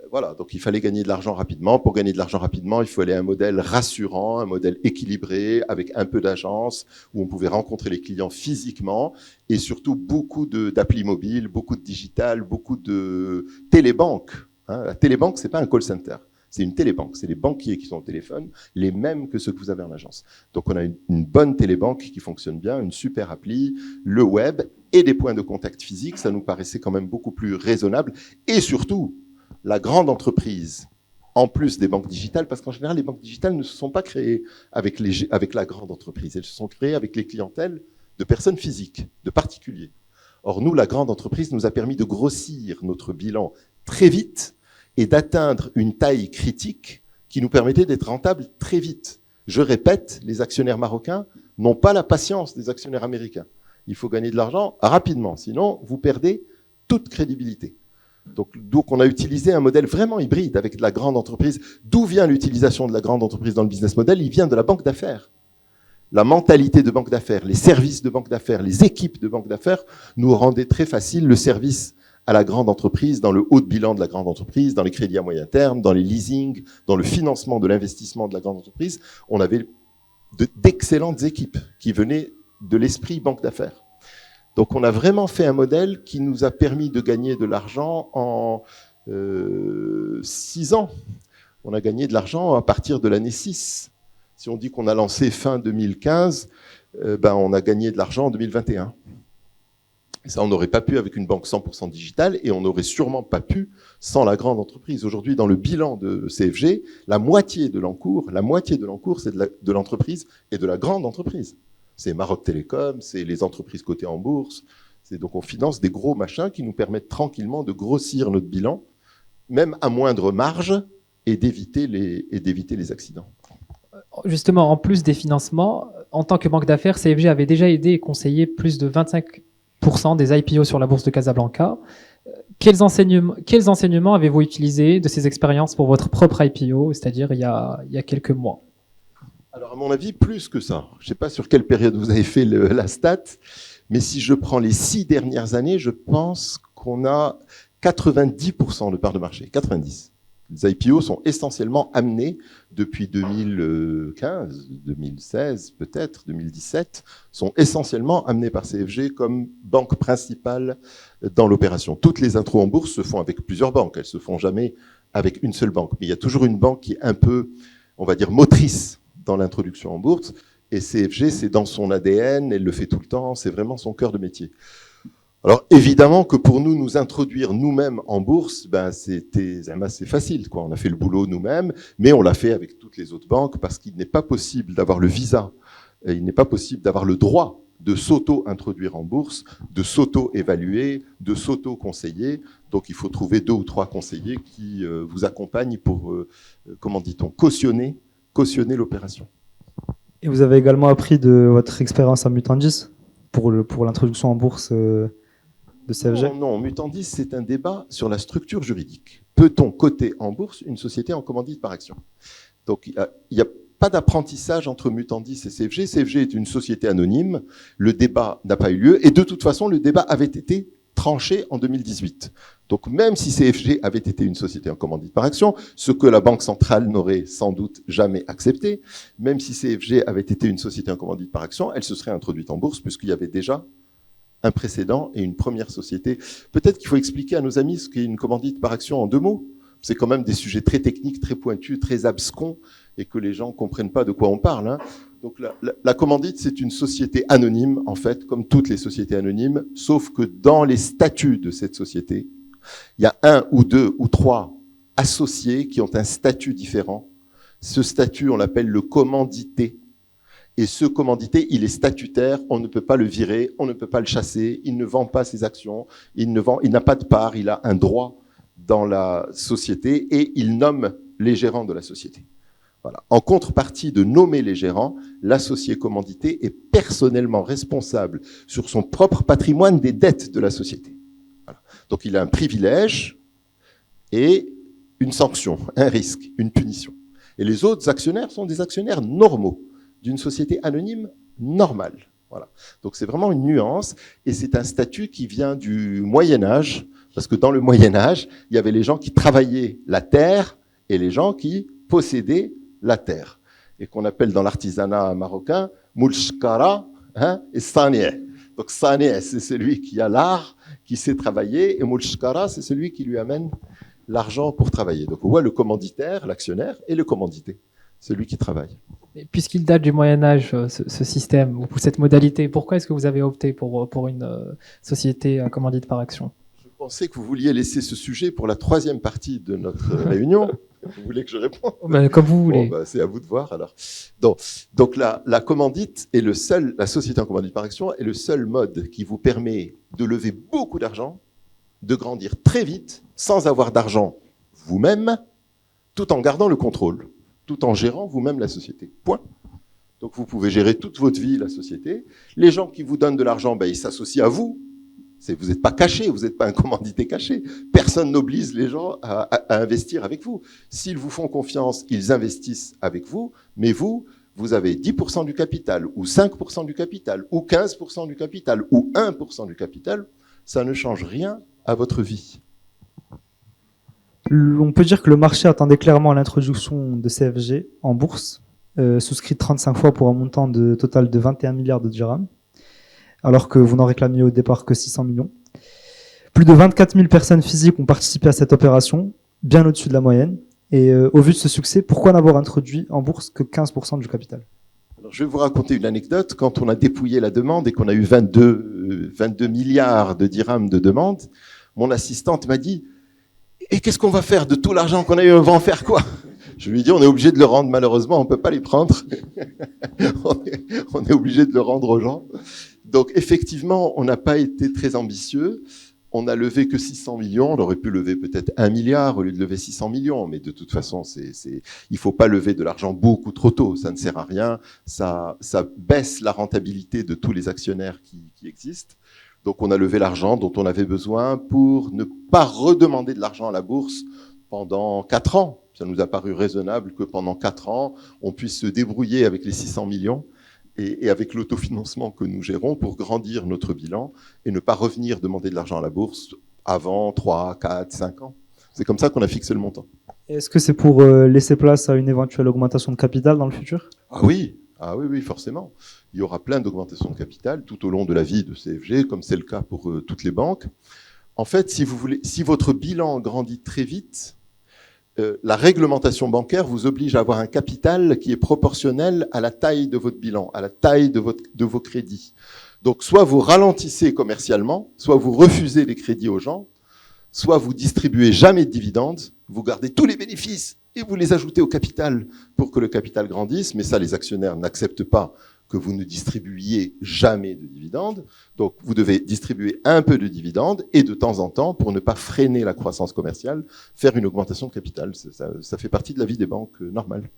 Voilà, donc il fallait gagner de l'argent rapidement. Pour gagner de l'argent rapidement, il fallait un modèle rassurant, un modèle équilibré, avec un peu d'agence, où on pouvait rencontrer les clients physiquement, et surtout beaucoup d'applis mobiles, beaucoup de digital, beaucoup de télébanques. Hein. La télébanque, c'est pas un call center. C'est une télébanque, c'est les banquiers qui sont au téléphone, les mêmes que ceux que vous avez en agence. Donc on a une bonne télébanque qui fonctionne bien, une super appli, le web et des points de contact physiques, ça nous paraissait quand même beaucoup plus raisonnable. Et surtout, la grande entreprise, en plus des banques digitales, parce qu'en général, les banques digitales ne se sont pas créées avec la grande entreprise, elles se sont créées avec les clientèles de personnes physiques, de particuliers. Or nous, la grande entreprise nous a permis de grossir notre bilan très vite, et d'atteindre une taille critique qui nous permettait d'être rentable très vite. Je répète, les actionnaires marocains n'ont pas la patience des actionnaires américains. Il faut gagner de l'argent rapidement, sinon vous perdez toute crédibilité. Donc on a utilisé un modèle vraiment hybride avec de la grande entreprise. D'où vient l'utilisation de la grande entreprise dans le business model? Il vient de la banque d'affaires. La mentalité de banque d'affaires, les services de banque d'affaires, les équipes de banque d'affaires nous rendaient très facile le service à la grande entreprise, dans le haut de bilan de la grande entreprise, dans les crédits à moyen terme, dans les leasing, dans le financement de l'investissement de la grande entreprise. On avait d'excellentes équipes qui venaient de l'esprit banque d'affaires. Donc on a vraiment fait un modèle qui nous a permis de gagner de l'argent en 6 ans. On a gagné de l'argent à partir de l'année 6. Si on dit qu'on a lancé fin 2015, on a gagné de l'argent en 2021. Ça, on n'aurait pas pu avec une banque 100% digitale et on n'aurait sûrement pas pu sans la grande entreprise. Aujourd'hui, dans le bilan de CFG, la moitié de l'encours, c'est de l'entreprise et de la grande entreprise. C'est Maroc Télécom, c'est les entreprises cotées en bourse. Donc, on finance des gros machins qui nous permettent tranquillement de grossir notre bilan, même à moindre marge, et d'éviter les accidents.
Justement, en plus des financements, en tant que banque d'affaires, CFG avait déjà aidé et conseillé plus de 25% des IPO sur la bourse de Casablanca. Quels enseignements avez-vous utilisés de ces expériences pour votre propre IPO, c'est-à-dire il y a quelques mois?
Alors, à mon avis, plus que ça. Je ne sais pas sur quelle période vous avez fait la stat, mais si je prends les 6 dernières années, je pense qu'on a 90% de part de marché. 90. Les IPO sont essentiellement amenés depuis 2015, 2016 peut-être, 2017, sont essentiellement amenés par CFG comme banque principale dans l'opération. Toutes les intros en bourse se font avec plusieurs banques, elles se font jamais avec une seule banque. Mais il y a toujours une banque qui est un peu, on va dire, motrice dans l'introduction en bourse. Et CFG, c'est dans son ADN, elle le fait tout le temps, c'est vraiment son cœur de métier. Alors évidemment que pour nous, nous introduire nous-mêmes en bourse, c'était assez facile, quoi. On a fait le boulot nous-mêmes, mais on l'a fait avec toutes les autres banques parce qu'il n'est pas possible d'avoir le visa, il n'est pas possible d'avoir le droit de s'auto-introduire en bourse, de s'auto-évaluer, de s'auto-conseiller. Donc il faut trouver 2 ou 3 conseillers qui vous accompagnent pour, comment dit-on, cautionner l'opération.
Et vous avez également appris de votre expérience à Mutandis pour l'introduction en bourse de CFG?
Non, Mutandis, c'est un débat sur la structure juridique. Peut-on coter en bourse une société en commandite par action? Donc, il n'y a pas d'apprentissage entre Mutandis et CFG. CFG est une société anonyme. Le débat n'a pas eu lieu. Et de toute façon, le débat avait été tranché en 2018. Donc, même si CFG avait été une société en commandite par action, ce que la Banque centrale n'aurait sans doute jamais accepté, même si CFG avait été une société en commandite par action, elle se serait introduite en bourse puisqu'il y avait déjà un précédent et une première société. Peut-être qu'il faut expliquer à nos amis ce qu'est une commandite par action en 2 mots. C'est quand même des sujets très techniques, très pointus, très abscons, et que les gens comprennent pas de quoi on parle, hein. Donc la commandite, c'est une société anonyme, en fait, comme toutes les sociétés anonymes, sauf que dans les statuts de cette société, il y a 1 ou 2 ou 3 associés qui ont un statut différent. Ce statut, on l'appelle le commandité. Et ce commandité, il est statutaire, on ne peut pas le virer, on ne peut pas le chasser, il ne vend pas ses actions, il n'a pas de part, il a un droit dans la société et il nomme les gérants de la société. Voilà. En contrepartie de nommer les gérants, l'associé commandité est personnellement responsable sur son propre patrimoine des dettes de la société. Voilà. Donc il a un privilège et une sanction, un risque, une punition. Et les autres actionnaires sont des actionnaires normaux d'une société anonyme normale. Voilà. Donc c'est vraiment une nuance et c'est un statut qui vient du Moyen-Âge, parce que dans le Moyen-Âge, il y avait les gens qui travaillaient la terre et les gens qui possédaient la terre, et qu'on appelle dans l'artisanat marocain Moulchkara et Sanieh. Donc Sanieh, c'est celui qui a l'art, qui sait travailler, et Moulchkara, c'est celui qui lui amène l'argent pour travailler. Donc on voit le commanditaire, l'actionnaire, et le commandité, celui qui travaille.
Puisqu'il date du Moyen-Âge, ce système, ou cette modalité, pourquoi est-ce que vous avez opté pour une société commandite par action?
Je pensais que vous vouliez laisser ce sujet pour la 3e partie de notre réunion. Vous voulez que je réponde?
Comme vous voulez.
Bon, c'est à vous de voir alors. Donc la commandite est la société en commandite par action est le seul mode qui vous permet de lever beaucoup d'argent, de grandir très vite, sans avoir d'argent vous-même, tout en gardant le contrôle, tout en gérant vous-même la société. Point. Donc vous pouvez gérer toute votre vie la société. Les gens qui vous donnent de l'argent, ils s'associent à vous. Vous n'êtes pas caché, vous n'êtes pas un commandité caché. Personne n'oblige les gens à investir avec vous. S'ils vous font confiance, ils investissent avec vous, mais vous avez 10% du capital, ou 5% du capital, ou 15% du capital, ou 1% du capital. Ça ne change rien à votre vie.
On peut dire que le marché attendait clairement l'introduction de CFG en bourse, souscrit 35 fois pour un montant total de 21 milliards de dirhams, alors que vous n'en réclamiez au départ que 600 millions. Plus de 24 000 personnes physiques ont participé à cette opération, bien au-dessus de la moyenne. Et au vu de ce succès, pourquoi n'avoir introduit en bourse que 15% du capital?
Alors, je vais vous raconter une anecdote. Quand on a dépouillé la demande et qu'on a eu 22 milliards de dirhams de demande, mon assistante m'a dit « Et qu'est-ce qu'on va faire de tout l'argent qu'on a eu? On va en faire quoi ?» Je lui ai dit, on est obligé de le rendre, malheureusement, on peut pas les prendre. on est obligé de le rendre aux gens. Donc, effectivement, on n'a pas été très ambitieux. On a levé que 600 millions. On aurait pu lever peut-être 1 milliard au lieu de lever 600 millions. Mais de toute façon, il faut pas lever de l'argent beaucoup trop tôt. Ça ne sert à rien. Ça baisse la rentabilité de tous les actionnaires qui existent. Donc, on a levé l'argent dont on avait besoin pour ne pas redemander de l'argent à la bourse pendant 4 ans. Ça nous a paru raisonnable que pendant 4 ans, on puisse se débrouiller avec les 600 millions et avec l'autofinancement que nous gérons pour grandir notre bilan et ne pas revenir demander de l'argent à la bourse avant 3, 4, 5 ans. C'est comme ça qu'on a fixé le montant.
Est-ce que c'est pour laisser place à une éventuelle augmentation de capital dans le futur?
Ah oui, forcément. Il y aura plein d'augmentations de capital tout au long de la vie de CFG, comme c'est le cas pour toutes les banques. En fait, si votre bilan grandit très vite, la réglementation bancaire vous oblige à avoir un capital qui est proportionnel à la taille de votre bilan, à la taille de vos crédits. Donc, soit vous ralentissez commercialement, soit vous refusez les crédits aux gens, soit vous distribuez jamais de dividendes, vous gardez tous les bénéfices et vous les ajoutez au capital pour que le capital grandisse. Mais ça, les actionnaires n'acceptent pas que vous ne distribuiez jamais de dividendes. Donc, vous devez distribuer un peu de dividendes et de temps en temps, pour ne pas freiner la croissance commerciale, faire une augmentation de capital. Ça fait partie de la vie des banques normale.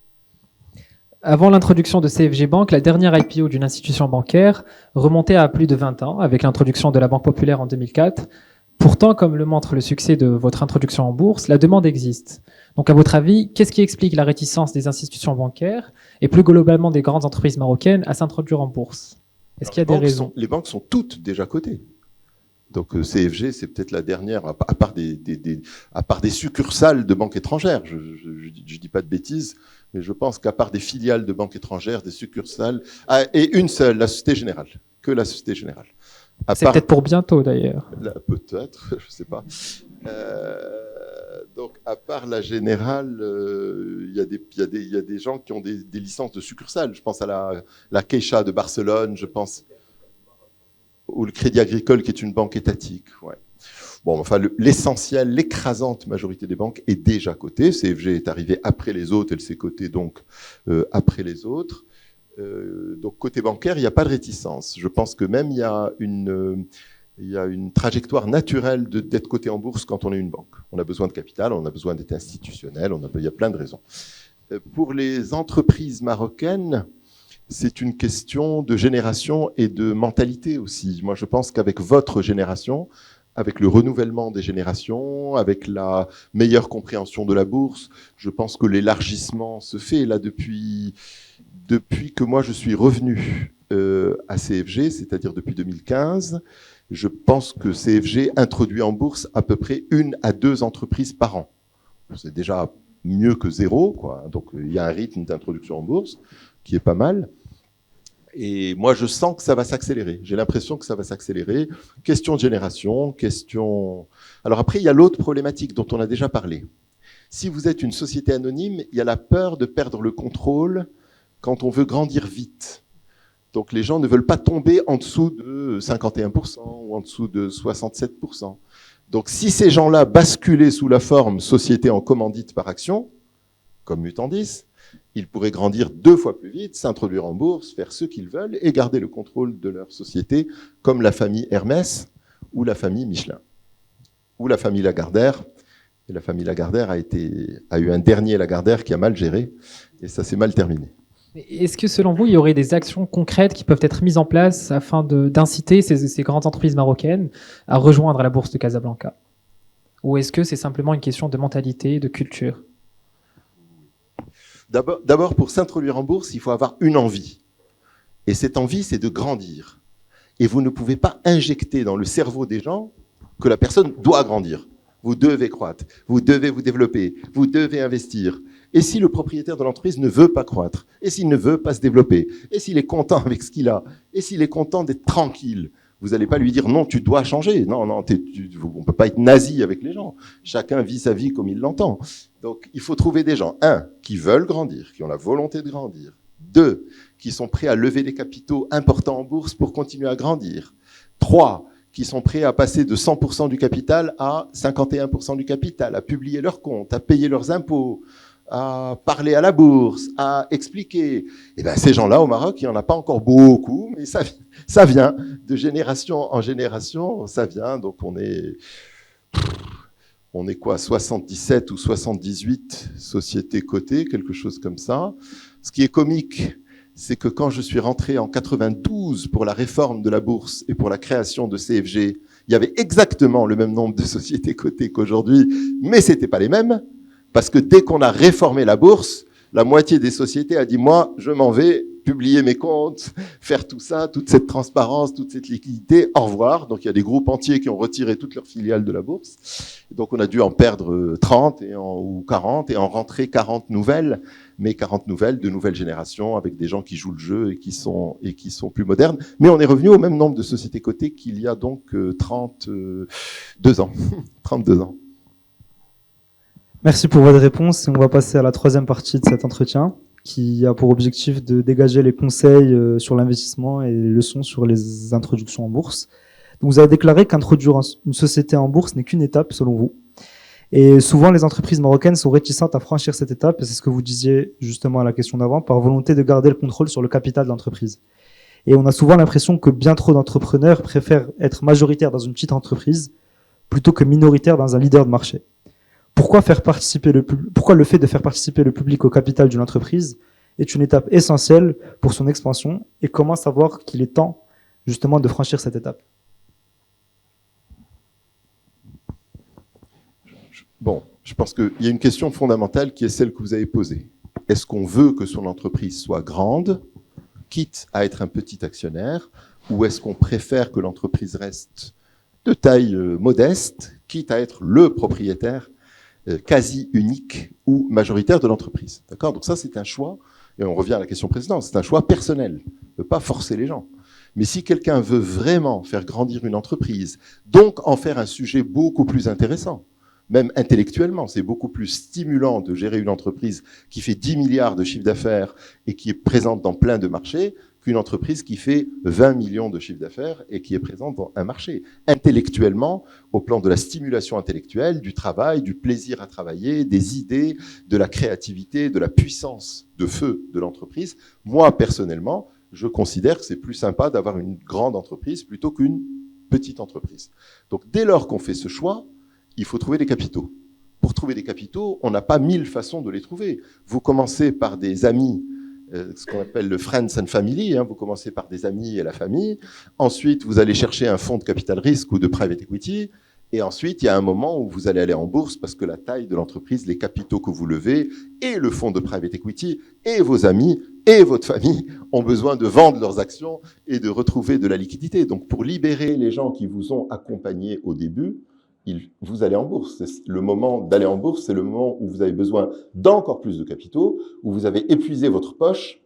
Avant l'introduction de CFG Bank, la dernière IPO d'une institution bancaire remontait à plus de 20 ans, avec l'introduction de la Banque Populaire en 2004. Pourtant, comme le montre le succès de votre introduction en bourse, la demande existe. Donc, à votre avis, qu'est-ce qui explique la réticence des institutions bancaires et plus globalement des grandes entreprises marocaines à s'introduire en bourse? Est-ce qu'il y a des raisons?
Les banques sont toutes déjà cotées. Donc CFG, c'est peut-être la dernière, à part des succursales de banques étrangères. Je dis pas de bêtises, mais je pense qu'à part des filiales de banques étrangères, des succursales, et une seule, la Société Générale, que la Société Générale.
C'est peut-être pour bientôt d'ailleurs.
Peut-être, je sais pas. Donc, à part la Générale, il y a des gens qui ont des licences de succursales. Je pense à la Caixa de Barcelone, je pense, ou le Crédit Agricole, qui est une banque étatique. Ouais. Bon, enfin, l'essentiel, l'écrasante majorité des banques est déjà cotée. CFG est arrivé après les autres, elle s'est cotée donc après les autres. Donc, côté bancaire, il n'y a pas de réticence. Je pense que même il y a une trajectoire naturelle d'être coté en bourse quand on est une banque. On a besoin de capital, on a besoin d'être institutionnel, il y a plein de raisons. Pour les entreprises marocaines, c'est une question de génération et de mentalité aussi. Moi, je pense qu'avec votre génération, avec le renouvellement des générations, avec la meilleure compréhension de la bourse, je pense que l'élargissement se fait là depuis que moi je suis revenu à CFG, c'est-à-dire depuis 2015. Je pense que CFG introduit en bourse à peu près 1 à 2 entreprises par an. C'est déjà mieux que 0, quoi. Donc il y a un rythme d'introduction en bourse qui est pas mal. Et moi, je sens que ça va s'accélérer. J'ai l'impression que ça va s'accélérer. Question de génération, Alors après, il y a l'autre problématique dont on a déjà parlé. Si vous êtes une société anonyme, il y a la peur de perdre le contrôle quand on veut grandir vite. Donc les gens ne veulent pas tomber en dessous de 51% ou en dessous de 67%. Donc si ces gens-là basculaient sous la forme société en commandite par action, comme Mutandis, ils pourraient grandir 2 fois plus vite, s'introduire en bourse, faire ce qu'ils veulent et garder le contrôle de leur société, comme la famille Hermès ou la famille Michelin, ou la famille Lagardère. Et la famille Lagardère a eu un dernier Lagardère qui a mal géré, et ça s'est mal terminé.
Est-ce que selon vous, il y aurait des actions concrètes qui peuvent être mises en place afin d'inciter ces grandes entreprises marocaines à rejoindre la bourse de Casablanca? Ou est-ce que c'est simplement une question de mentalité, de culture?
D'abord, pour s'introduire en bourse, il faut avoir une envie. Et cette envie, c'est de grandir. Et vous ne pouvez pas injecter dans le cerveau des gens que la personne doit grandir. Vous devez croître, vous devez vous développer, vous devez investir. Et si le propriétaire de l'entreprise ne veut pas croître, et s'il ne veut pas se développer, et s'il est content avec ce qu'il a, et s'il est content d'être tranquille, vous n'allez pas lui dire non, tu dois changer. Non, on ne peut pas être nazi avec les gens. Chacun vit sa vie comme il l'entend. Donc, il faut trouver des gens, 1, qui veulent grandir, qui ont la volonté de grandir. 2, qui sont prêts à lever des capitaux importants en bourse pour continuer à grandir. 3, qui sont prêts à passer de 100% du capital à 51% du capital, à publier leurs comptes, à payer leurs impôts, à parler à la bourse, à expliquer. Et ben, ces gens-là, au Maroc, il n'y en a pas encore beaucoup, mais ça vient de génération en génération, ça vient. Donc, on est quoi, 77 ou 78 sociétés cotées, quelque chose comme ça. Ce qui est comique, c'est que quand je suis rentré en 92 pour la réforme de la bourse et pour la création de CFG, il y avait exactement le même nombre de sociétés cotées qu'aujourd'hui, mais c'était pas les mêmes. Parce que dès qu'on a réformé la bourse, la moitié des sociétés a dit « moi, je m'en vais, publier mes comptes, faire tout ça, toute cette transparence, toute cette liquidité, au revoir. Donc il y a des groupes entiers qui ont retiré toutes leurs filiales de la bourse. Donc on a dû en perdre 30 ou 40 et en rentrer 40 nouvelles, mais 40 nouvelles de nouvelles générations avec des gens qui jouent le jeu et qui sont plus modernes. Mais on est revenu au même nombre de sociétés cotées qu'il y a donc 32 ans. 32 ans.
Merci pour votre réponse. On va passer à la troisième partie de cet entretien qui a pour objectif de dégager les conseils sur l'investissement et les leçons sur les introductions en bourse. Donc, vous avez déclaré qu'introduire une société en bourse n'est qu'une étape selon vous. Et souvent, les entreprises marocaines sont réticentes à franchir cette étape, et c'est ce que vous disiez justement à la question d'avant, par volonté de garder le contrôle sur le capital de l'entreprise. Et on a souvent l'impression que bien trop d'entrepreneurs préfèrent être majoritaires dans une petite entreprise plutôt que minoritaires dans un leader de marché. Pourquoi le fait de faire participer le public au capital d'une entreprise est une étape essentielle pour son expansion, et comment savoir qu'il est temps justement de franchir cette étape?
Bon, je pense qu'il y a une question fondamentale qui est celle que vous avez posée. Est-ce qu'on veut que son entreprise soit grande, quitte à être un petit actionnaire, ou est-ce qu'on préfère que l'entreprise reste de taille modeste, quitte à être le propriétaire quasi unique ou majoritaire de l'entreprise. D'accord ? Donc ça, c'est un choix, et on revient à la question précédente, c'est un choix personnel. On ne peut pas forcer les gens. Mais si quelqu'un veut vraiment faire grandir une entreprise, donc en faire un sujet beaucoup plus intéressant, même intellectuellement, c'est beaucoup plus stimulant de gérer une entreprise qui fait 10 milliards de chiffre d'affaires et qui est présente dans plein de marchés, qu'une entreprise qui fait 20 millions de chiffre d'affaires et qui est présente dans un marché. Intellectuellement, au plan de la stimulation intellectuelle, du travail, du plaisir à travailler, des idées, de la créativité, de la puissance de feu de l'entreprise, moi, personnellement, je considère que c'est plus sympa d'avoir une grande entreprise plutôt qu'une petite entreprise. Donc, dès lors qu'on fait ce choix, il faut trouver des capitaux. Pour trouver des capitaux, on n'a pas 1000 façons de les trouver. Vous commencez par des amis, ce qu'on appelle le friends and family, vous commencez par des amis et la famille. Ensuite, vous allez chercher un fonds de capital risque ou de private equity. Et ensuite, il y a un moment où vous allez aller en bourse parce que la taille de l'entreprise, les capitaux que vous levez, et le fonds de private equity, et vos amis, et votre famille ont besoin de vendre leurs actions et de retrouver de la liquidité. Donc, pour libérer les gens qui vous ont accompagné au début, vous allez en bourse. Le moment d'aller en bourse, c'est le moment où vous avez besoin d'encore plus de capitaux, où vous avez épuisé votre poche,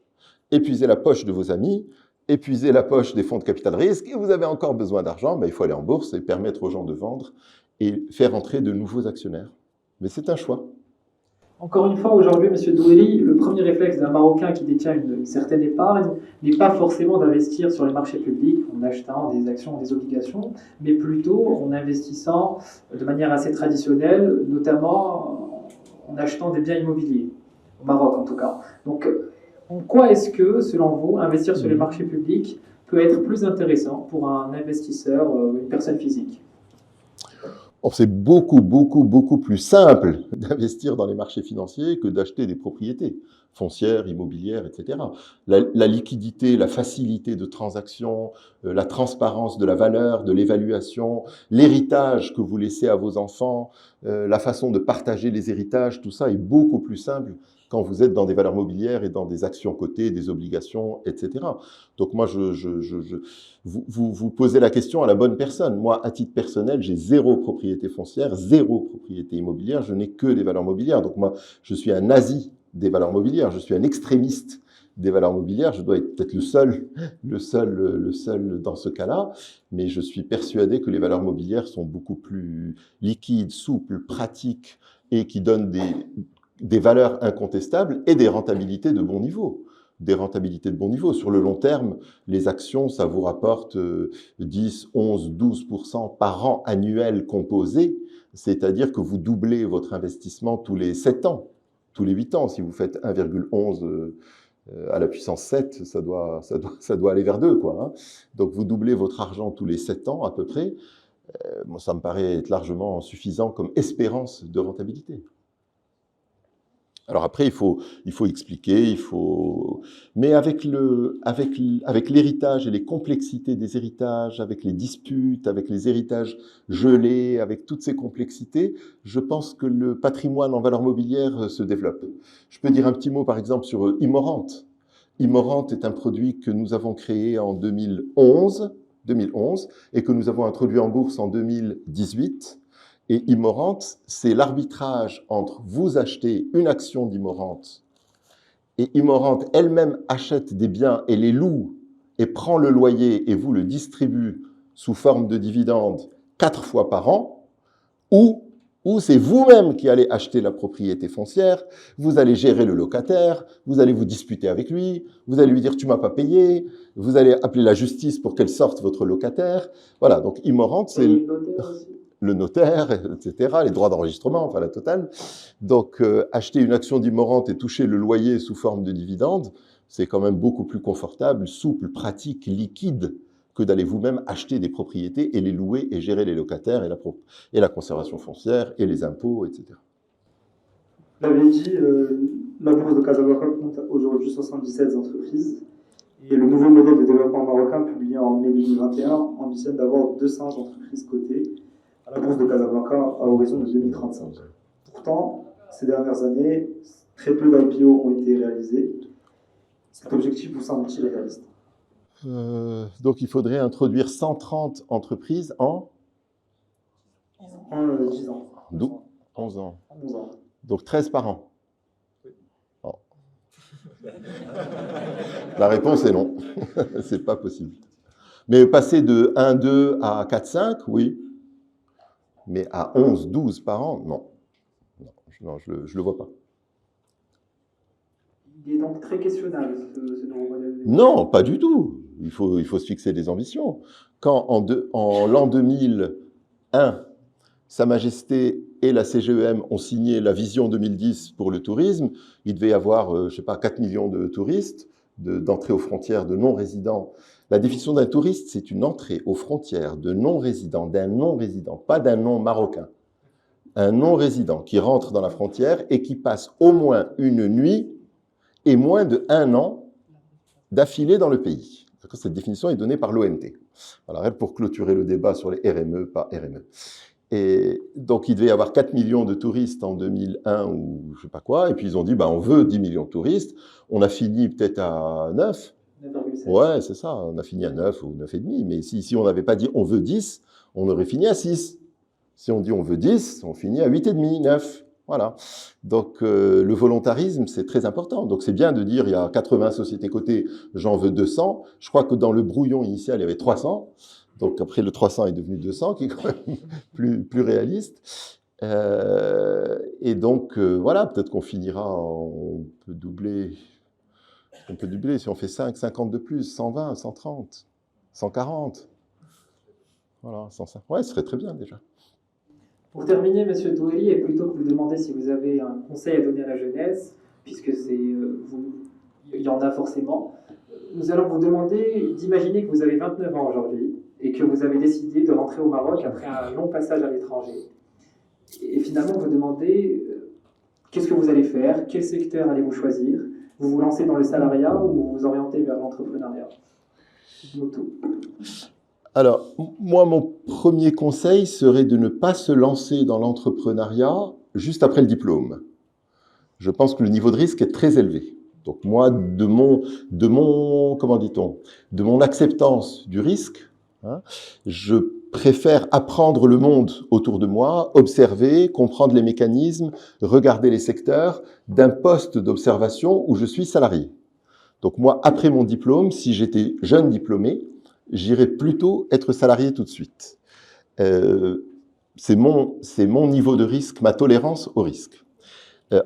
épuisé la poche de vos amis, épuisé la poche des fonds de capital risque, et vous avez encore besoin d'argent, il faut aller en bourse et permettre aux gens de vendre et faire entrer de nouveaux actionnaires. Mais c'est un choix.
Encore une fois, aujourd'hui, M. Douéry, le premier réflexe d'un Marocain qui détient une certaine épargne n'est pas forcément d'investir sur les marchés publics en achetant des actions ou des obligations, mais plutôt en investissant de manière assez traditionnelle, notamment en achetant des biens immobiliers, au Maroc en tout cas. Donc, en quoi est-ce que, selon vous, investir sur les marchés publics peut être plus intéressant pour un investisseur, une personne physique ?
Or, c'est beaucoup plus simple d'investir dans les marchés financiers que d'acheter des propriétés foncières, immobilières, etc. La liquidité, la facilité de transaction, la transparence de la valeur, de l'évaluation, l'héritage que vous laissez à vos enfants, la façon de partager les héritages, tout ça est beaucoup plus simple quand vous êtes dans des valeurs mobilières et dans des actions cotées, des obligations, etc. Donc moi, vous posez la question à la bonne personne. Moi, à titre personnel, j'ai 0 propriété foncière, 0 propriété immobilière, je n'ai que des valeurs mobilières. Donc moi, je suis un nazi des valeurs mobilières, je suis un extrémiste des valeurs mobilières, je dois être peut-être le seul dans ce cas-là, mais je suis persuadé que les valeurs mobilières sont beaucoup plus liquides, souples, pratiques et qui donnent des valeurs incontestables et des rentabilités de bon niveau. Des rentabilités de bon niveau. Sur le long terme, les actions, ça vous rapporte 10, 11, 12% par an annuel composé, c'est-à-dire que vous doublez votre investissement tous les 7 ans, tous les 8 ans. Si vous faites 1,11 à la puissance 7, ça doit aller vers 2, quoi. Donc vous doublez votre argent tous les 7 ans à peu près. Moi, ça me paraît être largement suffisant comme espérance de rentabilité. Alors après, il faut expliquer, mais avec l'héritage et les complexités des héritages, avec les disputes, avec les héritages gelés, avec toutes ces complexités, je pense que le patrimoine en valeur mobilière se développe. Je peux dire un petit mot, par exemple, sur Immorente. Immorant est un produit que nous avons créé en 2011 et que nous avons introduit en bourse en 2018. Et Immorant, c'est l'arbitrage entre vous achetez une action d'Immorant et Immorant elle-même achète des biens et les loue et prend le loyer et vous le distribue sous forme de dividendes 4 fois par an, ou c'est vous-même qui allez acheter la propriété foncière, vous allez gérer le locataire, vous allez vous disputer avec lui, vous allez lui dire « tu m'as pas payé », vous allez appeler la justice pour qu'elle sorte votre locataire. Voilà, donc Immorant, c'est le notaire, etc., les droits d'enregistrement, enfin la totale. Donc acheter une action d'Immorant et toucher le loyer sous forme de dividende, c'est quand même beaucoup plus confortable, souple, pratique, liquide, que d'aller vous-même acheter des propriétés et les louer et gérer les locataires et la conservation foncière et les impôts, etc.
Vous l'avez dit, la bourse de Casablanca compte aujourd'hui 77 entreprises. Et le nouveau modèle de développement marocain, publié en mai 2021, ambitionne d'avoir 200 entreprises cotées à la bourse de Casablanca à horizon de 2035. Pourtant, ces dernières années, très peu d'IPO ont été réalisés. Cet objectif vous semble-t-il réaliste?
Donc il faudrait introduire 130 entreprises en
10 ans.
11 ans.
11 ans.
Donc 13 par an. Oh. La réponse est non. C'est pas possible. Mais passer de 1, 2 à 4, 5, oui. Mais à 11, 12 par an, non. Non, je le vois pas.
Il est donc très questionnable, ce nouveau modèle.
Non, pas du tout. Il faut se fixer des ambitions. Quand en l'an 2001, Sa Majesté et la CGEM ont signé la vision 2010 pour le tourisme, il devait y avoir, 4 millions de touristes, d'entrée aux frontières de non-résidents. La définition d'un touriste, c'est une entrée aux frontières de non-résidents, d'un non-résident, pas d'un non-marocain. Un non-résident qui rentre dans la frontière et qui passe au moins une nuit et moins de 1 an d'affilée dans le pays. Cette définition est donnée par l'ONT. Voilà, pour clôturer le débat sur les RME, pas RME. Et donc, il devait y avoir 4 millions de touristes en 2001 ou je ne sais pas quoi, et puis ils ont dit, on veut 10 millions de touristes. On a fini peut-être à 9.
9,7.
Ouais, c'est ça, on a fini à 9 ou 9,5. Mais si on n'avait pas dit on veut 10, on aurait fini à 6. Si on dit on veut 10, on finit à 8,5, 9. Voilà. Donc, le volontarisme, c'est très important. Donc, c'est bien de dire, il y a 80 sociétés cotées, j'en veux 200. Je crois que dans le brouillon initial, il y avait 300. Donc, après, le 300 est devenu 200, qui est quand même plus réaliste. Et donc, voilà, peut-être qu'on finira, on peut doubler si on fait 5, 50 de plus, 120, 130, 140. Voilà, 105. Ouais, ce serait très bien déjà.
Pour terminer, Monsieur Douéry, et plutôt que vous demander si vous avez un conseil à donner à la jeunesse, puisque il y en a forcément, nous allons vous demander d'imaginer que vous avez 29 ans aujourd'hui et que vous avez décidé de rentrer au Maroc après un long passage à l'étranger. Et finalement, vous demandez qu'est-ce que vous allez faire, quel secteur allez-vous choisir, vous vous lancez dans le salariat ou vous vous orientez vers l'entrepreneuriat? Dites-nous tout.
Alors, moi, mon premier conseil serait de ne pas se lancer dans l'entrepreneuriat juste après le diplôme. Je pense que le niveau de risque est très élevé. Donc moi, de mon acceptance du risque, je préfère apprendre le monde autour de moi, observer, comprendre les mécanismes, regarder les secteurs d'un poste d'observation où je suis salarié. Donc moi, après mon diplôme, si j'étais jeune diplômé, j'irais plutôt être salarié tout de suite. C'est mon niveau de risque, ma tolérance au risque.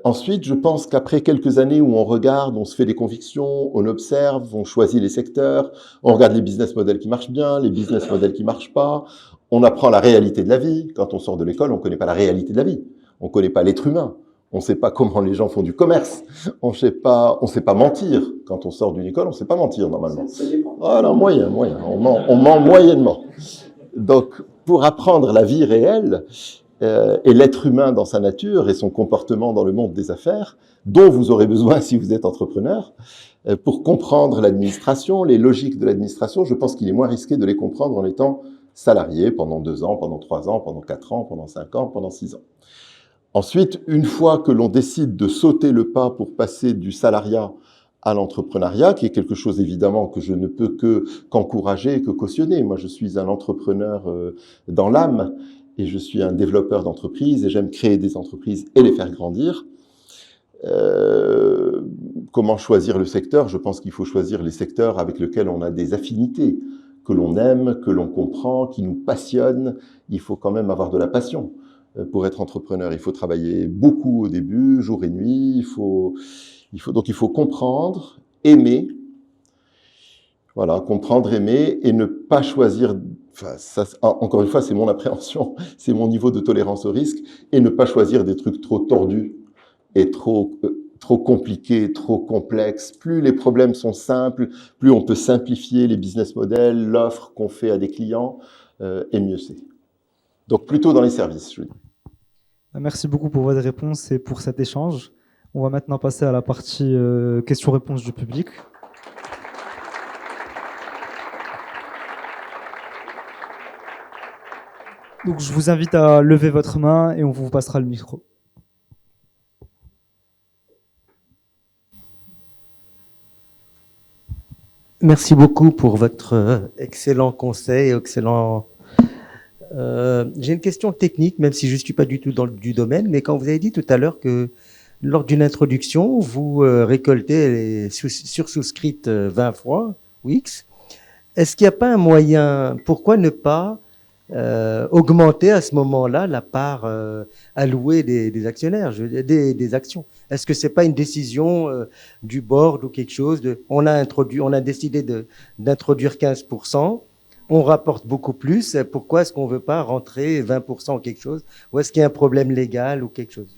Ensuite, je pense qu'après quelques années où on regarde, on se fait des convictions, on observe, on choisit les secteurs, on regarde les business models qui marchent bien, les business models qui marchent pas, on apprend la réalité de la vie. Quand on sort de l'école, on connaît pas la réalité de la vie. On connaît pas l'être humain. On sait pas comment les gens font du commerce. On sait pas mentir. Quand on sort d'une école, on sait pas mentir normalement.
Ça dépend.
Ah non, moyen. On ment moyennement. Donc, pour apprendre la vie réelle, et l'être humain dans sa nature et son comportement dans le monde des affaires, dont vous aurez besoin si vous êtes entrepreneur, pour comprendre l'administration, les logiques de l'administration, je pense qu'il est moins risqué de les comprendre en étant salarié pendant 2 ans, pendant 3 ans, pendant 4 ans, pendant 5 ans, pendant 6 ans. Ensuite, une fois que l'on décide de sauter le pas pour passer du salariat à l'entrepreneuriat, qui est quelque chose évidemment que je ne peux qu'encourager, que cautionner. Moi, je suis un entrepreneur dans l'âme et je suis un développeur d'entreprises et j'aime créer des entreprises et les faire grandir. Comment choisir le secteur? Je pense qu'il faut choisir les secteurs avec lesquels on a des affinités, que l'on aime, que l'on comprend, qui nous passionnent. Il faut quand même avoir de la passion. Pour être entrepreneur, il faut travailler beaucoup au début, jour et nuit. Il faut comprendre, aimer. Voilà, comprendre, aimer et ne pas choisir. Enfin, ça, encore une fois, c'est mon appréhension, c'est mon niveau de tolérance au risque, et ne pas choisir des trucs trop tordus et trop compliqués, trop complexes. Plus les problèmes sont simples, plus on peut simplifier les business models, l'offre qu'on fait à des clients, et mieux c'est. Donc plutôt dans les services, je veux dire.
Merci beaucoup pour votre réponse et pour cet échange. On va maintenant passer à la partie questions-réponses du public. Donc je vous invite à lever votre main et on vous passera le micro.
Merci beaucoup pour votre excellent conseil, excellent. J'ai une question technique, même si je ne suis pas du tout dans du domaine, mais quand vous avez dit tout à l'heure que lors d'une introduction, vous récoltez les sursouscrites 20 fois, Wix, est-ce qu'il n'y a pas un moyen, pourquoi ne pas augmenter à ce moment-là la part allouée des actionnaires, des actions? Est-ce que c'est pas une décision du board ou quelque chose on a décidé d'introduire 15%, on rapporte beaucoup plus, pourquoi est-ce qu'on veut pas rentrer 20% ou quelque chose? Ou est-ce qu'il y a un problème légal ou quelque chose?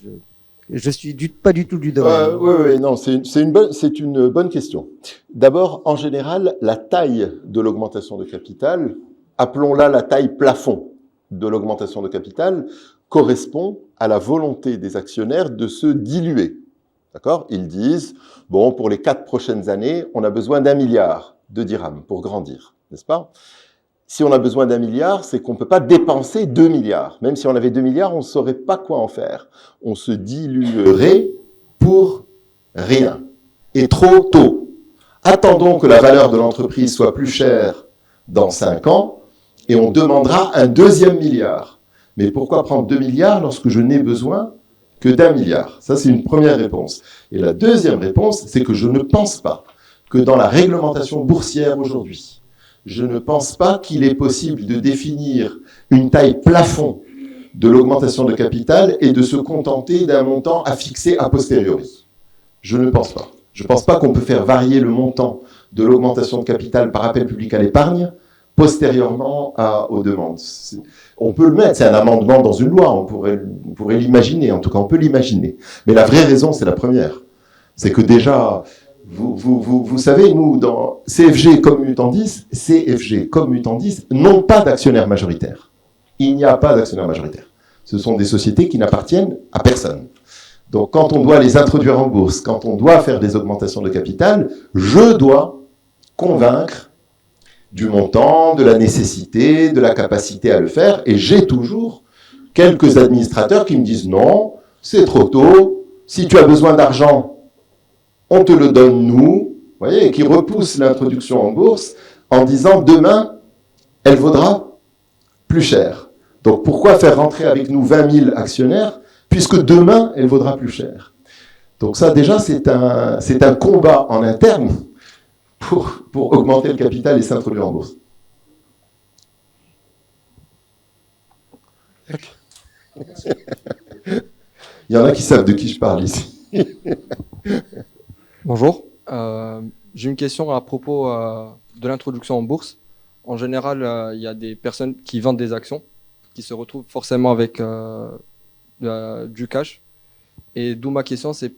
Je suis pas du tout du domaine.
Oui, non, c'est une bonne question. D'abord, en général, la taille de l'augmentation de capital, appelons-la la taille plafond de l'augmentation de capital, correspond à la volonté des actionnaires de se diluer. D'accord? Ils disent, bon, pour les 4 prochaines années, on a besoin d'1 milliard de dirhams pour grandir, n'est-ce pas? Si on a besoin d'1 milliard, c'est qu'on ne peut pas dépenser 2 milliards. Même si on avait 2 milliards, on ne saurait pas quoi en faire. On se diluerait pour rien. Et trop tôt. Attendons que la valeur de l'entreprise soit plus chère dans 5 ans et on demandera un 2e milliard. Mais pourquoi prendre 2 milliards lorsque je n'ai besoin que d'1 milliard? Ça, c'est une première réponse. Et la deuxième réponse, c'est que je ne pense pas que dans la réglementation boursière aujourd'hui, je ne pense pas qu'il est possible de définir une taille plafond de l'augmentation de capital et de se contenter d'un montant à fixer a posteriori. Je ne pense pas. Je ne pense pas qu'on peut faire varier le montant de l'augmentation de capital par appel public à l'épargne postérieurement aux demandes. On peut le mettre, c'est un amendement dans une loi, on pourrait l'imaginer, en tout cas on peut l'imaginer. Mais la vraie raison, c'est la première. C'est que déjà, vous savez, nous, dans CFG comme Mutandis n'ont pas d'actionnaire majoritaire. Il n'y a pas d'actionnaire majoritaire. Ce sont des sociétés qui n'appartiennent à personne. Donc quand on doit les introduire en bourse, quand on doit faire des augmentations de capital, je dois convaincre du montant, de la nécessité, de la capacité à le faire, et j'ai toujours quelques administrateurs qui me disent non, c'est trop tôt, si tu as besoin d'argent, on te le donne nous, vous voyez, et qui repoussent l'introduction en bourse en disant demain, elle vaudra plus cher. Donc pourquoi faire rentrer avec nous 20 000 actionnaires, puisque demain, elle vaudra plus cher? Donc ça, déjà, c'est un combat en interne pour augmenter le capital et s'introduire en bourse. Il y en a qui savent de qui je parle ici.
Bonjour. J'ai une question à propos de l'introduction en bourse. En général, il y a des personnes qui vendent des actions, qui se retrouvent forcément avec du cash. Et d'où ma question, c'est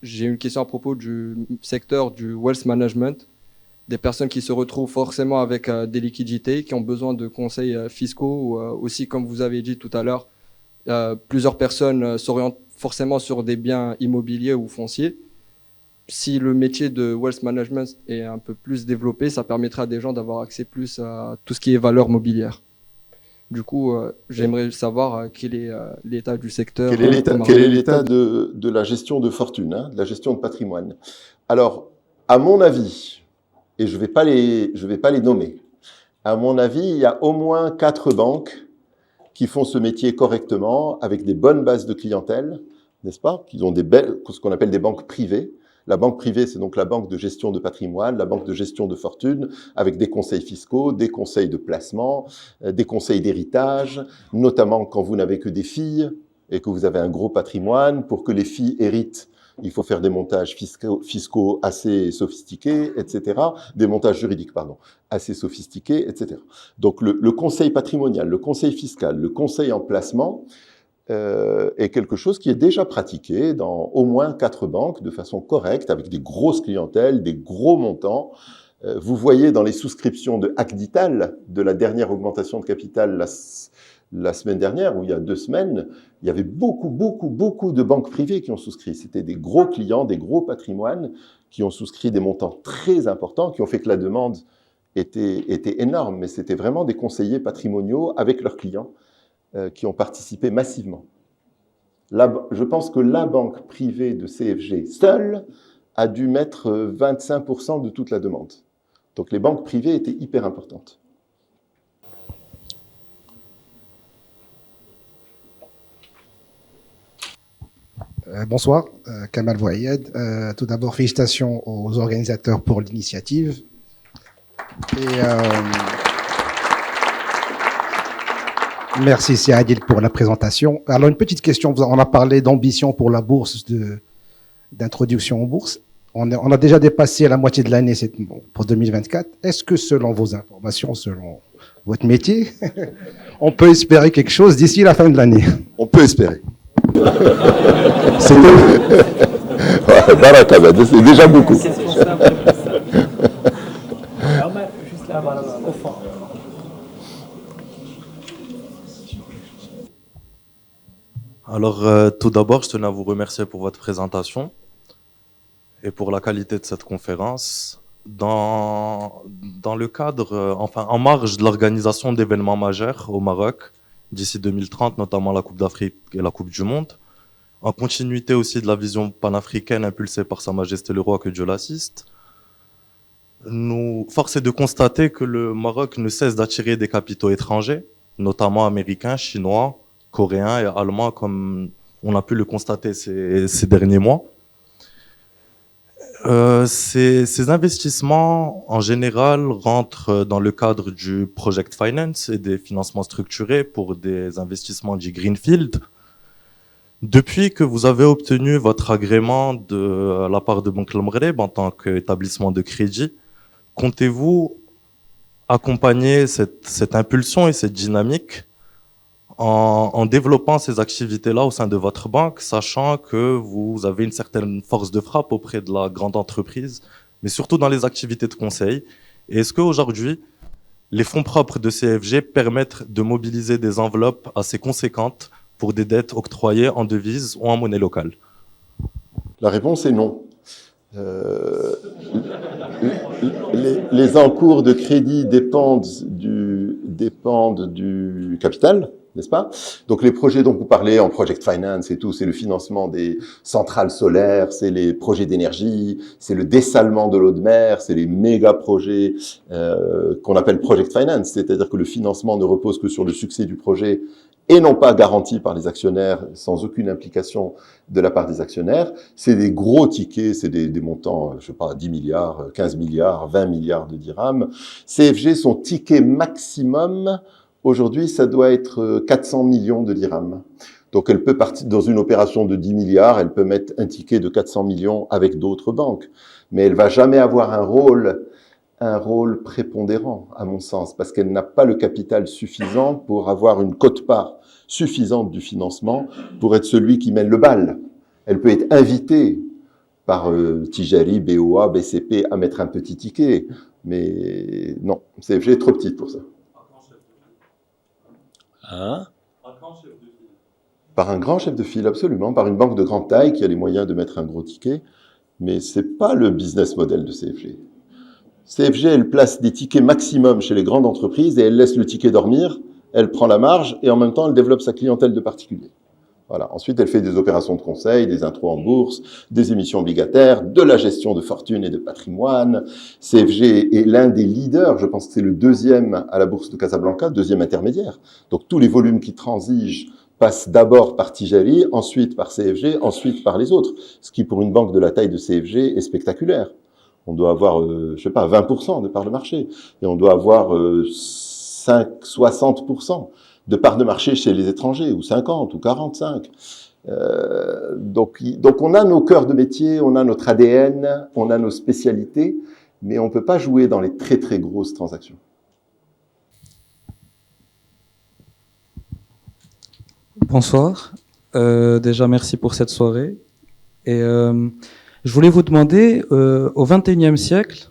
j'ai une question à propos du secteur du wealth management, des personnes qui se retrouvent forcément avec des liquidités, qui ont besoin de conseils fiscaux, ou aussi, comme vous avez dit tout à l'heure, plusieurs personnes s'orientent forcément sur des biens immobiliers ou fonciers. Si le métier de wealth management est un peu plus développé, ça permettra à des gens d'avoir accès plus à tout ce qui est valeur mobilière. Du coup, j'aimerais savoir quel est l'état du secteur.
Quel est l'état de la gestion de fortune, hein, de la gestion de patrimoine? Alors, à mon avis, et je vais pas les nommer, à mon avis, il y a au moins 4 banques qui font ce métier correctement, avec des bonnes bases de clientèle, n'est-ce pas? Qui ont ce qu'on appelle des banques privées. La banque privée, c'est donc la banque de gestion de patrimoine, la banque de gestion de fortune, avec des conseils fiscaux, des conseils de placement, des conseils d'héritage, notamment quand vous n'avez que des filles et que vous avez un gros patrimoine. Pour que les filles héritent, il faut faire des montages fiscaux assez sophistiqués, etc. Des montages juridiques, pardon, assez sophistiqués, etc. Donc le conseil patrimonial, le conseil fiscal, le conseil en placement, est quelque chose qui est déjà pratiqué dans au moins 4 banques de façon correcte, avec des grosses clientèles, des gros montants. Vous voyez dans les souscriptions de Acdital, de la dernière augmentation de capital la semaine dernière, ou il y a 2 semaines, il y avait beaucoup de banques privées qui ont souscrit. C'était des gros clients, des gros patrimoines qui ont souscrit des montants très importants, qui ont fait que la demande était énorme. Mais c'était vraiment des conseillers patrimoniaux avec leurs clients qui ont participé massivement. Je pense que la banque privée de CFG seule a dû mettre 25% de toute la demande. Donc les banques privées étaient hyper importantes.
Bonsoir, Kamal Voyed. Tout d'abord, félicitations aux organisateurs pour l'initiative. Et merci Adil pour la présentation. Alors une petite question, on a parlé d'ambition pour la bourse, d'introduction en bourse. On a déjà dépassé la moitié de l'année pour 2024. Est-ce que selon vos informations, selon votre métier, on peut espérer quelque chose d'ici la fin de l'année?
On peut espérer. C'est déjà beaucoup.
Alors, tout d'abord, je tenais à vous remercier pour votre présentation et pour la qualité de cette conférence. Dans le cadre, en marge de l'organisation d'événements majeurs au Maroc d'ici 2030, notamment la Coupe d'Afrique et la Coupe du Monde, en continuité aussi de la vision panafricaine impulsée par Sa Majesté le Roi, que Dieu l'assiste, force est de constater que le Maroc ne cesse d'attirer des capitaux étrangers, notamment américains, chinois, coréens et allemands, comme on a pu le constater ces derniers mois. Ces investissements, en général, rentrent dans le cadre du Project Finance et des financements structurés pour des investissements dits Greenfield. Depuis que vous avez obtenu votre agrément de la part de Banque El Maghreb en tant qu'établissement de crédit, comptez-vous accompagner cette impulsion et cette dynamique en développant ces activités-là au sein de votre banque, sachant que vous avez une certaine force de frappe auprès de la grande entreprise, mais surtout dans les activités de conseil? Et est-ce qu'aujourd'hui, les fonds propres de CFG permettent de mobiliser des enveloppes assez conséquentes pour des dettes octroyées en devises ou en monnaie locale?
La réponse est non. Les encours de crédit dépendent du capital, n'est-ce pas? Donc les projets dont vous parlez en Project Finance et tout, c'est le financement des centrales solaires, c'est les projets d'énergie, c'est le dessalement de l'eau de mer, c'est les méga projets qu'on appelle Project Finance, c'est-à-dire que le financement ne repose que sur le succès du projet et non pas garanti par les actionnaires, sans aucune implication de la part des actionnaires. C'est des gros tickets, c'est des montants, je sais pas, 10 milliards, 15 milliards, 20 milliards de dirhams. CFG, son ticket maximum, aujourd'hui, ça doit être 400 millions de dirhams. Donc, elle peut partir dans une opération de 10 milliards, elle peut mettre un ticket de 400 millions avec d'autres banques. Mais elle va jamais avoir un rôle prépondérant, à mon sens, parce qu'elle n'a pas le capital suffisant pour avoir une quote-part suffisante du financement pour être celui qui mène le bal. Elle peut être invitée par Tijari, BOA, BCP à mettre un petit ticket, mais non, CFG est trop petite pour ça. Hein? Par un grand chef de file, absolument, par une banque de grande taille qui a les moyens de mettre un gros ticket, mais c'est pas le business model de CFG. CFG, elle place des tickets maximum chez les grandes entreprises et elle laisse le ticket dormir, elle prend la marge et en même temps, elle développe sa clientèle de particuliers. Voilà. Ensuite, elle fait des opérations de conseil, des intros en bourse, des émissions obligataires, de la gestion de fortune et de patrimoine. CFG est l'un des leaders, je pense que c'est le deuxième à la bourse de Casablanca, deuxième intermédiaire. Donc tous les volumes qui transigent passent d'abord par Tijari, ensuite par CFG, ensuite par les autres. Ce qui, pour une banque de la taille de CFG, est spectaculaire. On doit avoir, 20% de part de marché. Et on doit avoir 60% de part de marché chez les étrangers, ou 50, ou 45. Donc on a nos cœurs de métier, on a notre ADN, on a nos spécialités, mais on ne peut pas jouer dans les très très grosses transactions.
Bonsoir. Déjà, merci pour cette soirée. Et je voulais vous demander, au XXIe siècle,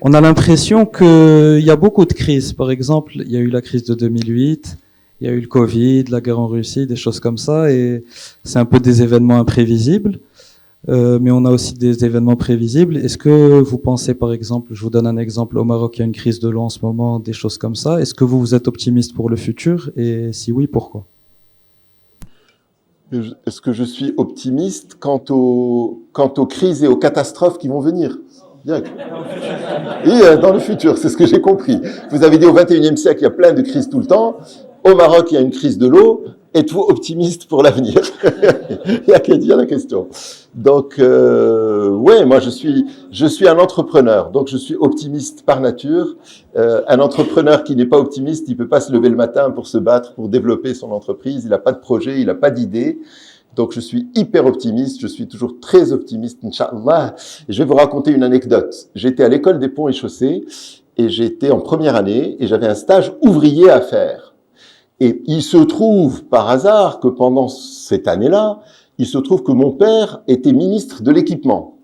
on a l'impression qu'il y a beaucoup de crises. Par exemple, il y a eu la crise de 2008, il y a eu le Covid, la guerre en Russie, des choses comme ça, et c'est un peu des événements imprévisibles. Mais on a aussi des événements prévisibles. Est-ce que vous pensez, par exemple, je vous donne un exemple, au Maroc, il y a une crise de l'eau en ce moment, des choses comme ça. Est-ce que vous êtes optimiste pour le futur? Et si oui, pourquoi?
Est-ce que je suis optimiste quant aux crises et aux catastrophes qui vont venir? Bien. Oui, dans le futur, c'est ce que j'ai compris. Vous avez dit au XXIe siècle, il y a plein de crises tout le temps. Au Maroc, il y a une crise de l'eau. Êtes-vous optimiste pour l'avenir? Il y a qu'à dire la question. Donc, ouais, moi je suis un entrepreneur, donc je suis optimiste par nature. Un entrepreneur qui n'est pas optimiste, il peut pas se lever le matin pour se battre, pour développer son entreprise. Il n'a pas de projet, il n'a pas d'idée. Donc je suis hyper optimiste, je suis toujours très optimiste, Inch'Allah. Et je vais vous raconter une anecdote. J'étais à l'école des ponts et chaussées et j'étais en première année et j'avais un stage ouvrier à faire. Et il se trouve par hasard que pendant cette année-là, il se trouve que mon père était ministre de l'équipement.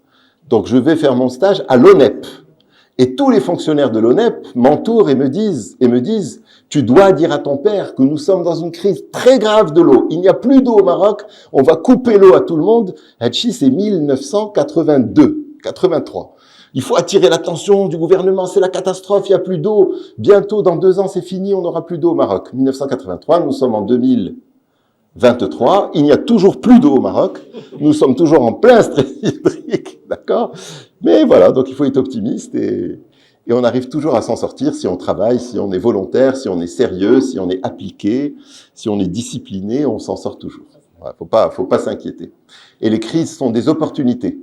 Donc je vais faire mon stage à l'ONEP. Et tous les fonctionnaires de l'ONEP m'entourent et me disent, tu dois dire à ton père que nous sommes dans une crise très grave de l'eau. Il n'y a plus d'eau au Maroc, on va couper l'eau à tout le monde. Hachi, c'est 1982, 83. Il faut attirer l'attention du gouvernement, c'est la catastrophe, il n'y a plus d'eau. Bientôt, dans 2 ans, c'est fini, on n'aura plus d'eau au Maroc. 1983, nous sommes en 2023, il n'y a toujours plus d'eau au Maroc. Nous sommes toujours en plein stress hydrique, d'accord? Mais voilà, donc il faut être optimiste et on arrive toujours à s'en sortir si on travaille, si on est volontaire, si on est sérieux, si on est appliqué, si on est discipliné, on s'en sort toujours. Voilà, faut pas s'inquiéter. Et les crises sont des opportunités.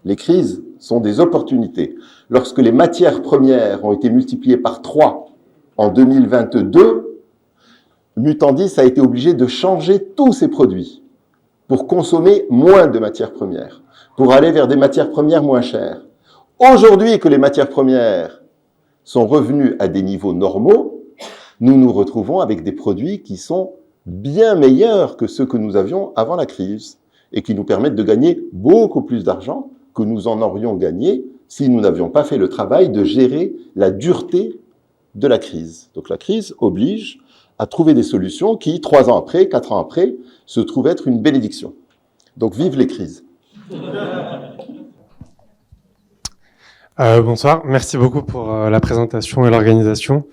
Les crises sont des opportunités. Lorsque les matières premières ont été multipliées par 3 en 2022, Mutandis a été obligé de changer tous ses produits pour consommer moins de matières premières, pour aller vers des matières premières moins chères. Aujourd'hui que les matières premières sont revenues à des niveaux normaux, nous nous retrouvons avec des produits qui sont bien meilleurs que ceux que nous avions avant la crise et qui nous permettent de gagner beaucoup plus d'argent que nous en aurions gagné si nous n'avions pas fait le travail de gérer la dureté de la crise. Donc la crise oblige à trouver des solutions qui, 3 ans après, 4 ans après, se trouvent être une bénédiction. Donc vive les crises.
Bonsoir, merci beaucoup pour la présentation et l'organisation.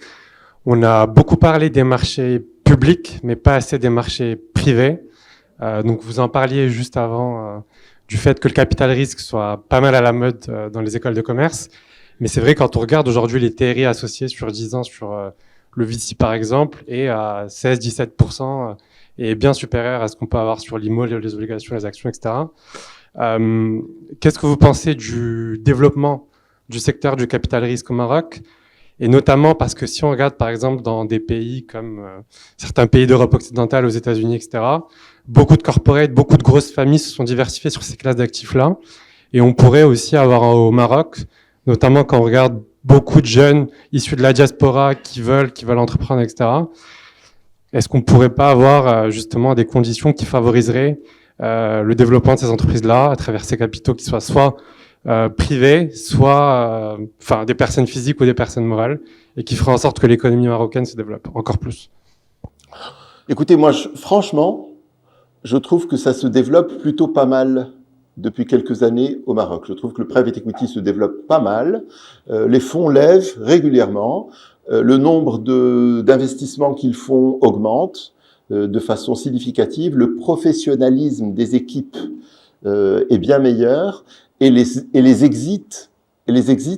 On a beaucoup parlé des marchés publics, mais pas assez des marchés privés. Donc vous en parliez juste avant du fait que le capital risque soit pas mal à la mode dans les écoles de commerce. Mais c'est vrai, quand on regarde aujourd'hui les TRI associés sur 10 ans sur le VC par exemple, est à 16-17% et bien supérieur à ce qu'on peut avoir sur l'IMO, les obligations, les actions, etc. Qu'est-ce que vous pensez du développement du secteur du capital risque au Maroc? Et notamment parce que si on regarde par exemple dans des pays comme certains pays d'Europe occidentale, aux États-Unis, etc., beaucoup de corporates, beaucoup de grosses familles se sont diversifiées sur ces classes d'actifs-là. Et on pourrait aussi avoir au Maroc, notamment quand on regarde beaucoup de jeunes issus de la diaspora qui veulent entreprendre, etc. Est-ce qu'on pourrait pas avoir justement des conditions qui favoriseraient le développement de ces entreprises-là à travers ces capitaux qui soient soit privés, soit des personnes physiques ou des personnes morales, et qui feraient en sorte que l'économie marocaine se développe encore plus?
Écoutez, moi, franchement, je trouve que ça se développe plutôt pas mal depuis quelques années au Maroc. Je trouve que le private equity se développe pas mal. Les fonds lèvent régulièrement. Le nombre d'investissements qu'ils font augmente de façon significative. Le professionnalisme des équipes est bien meilleur. Et les exits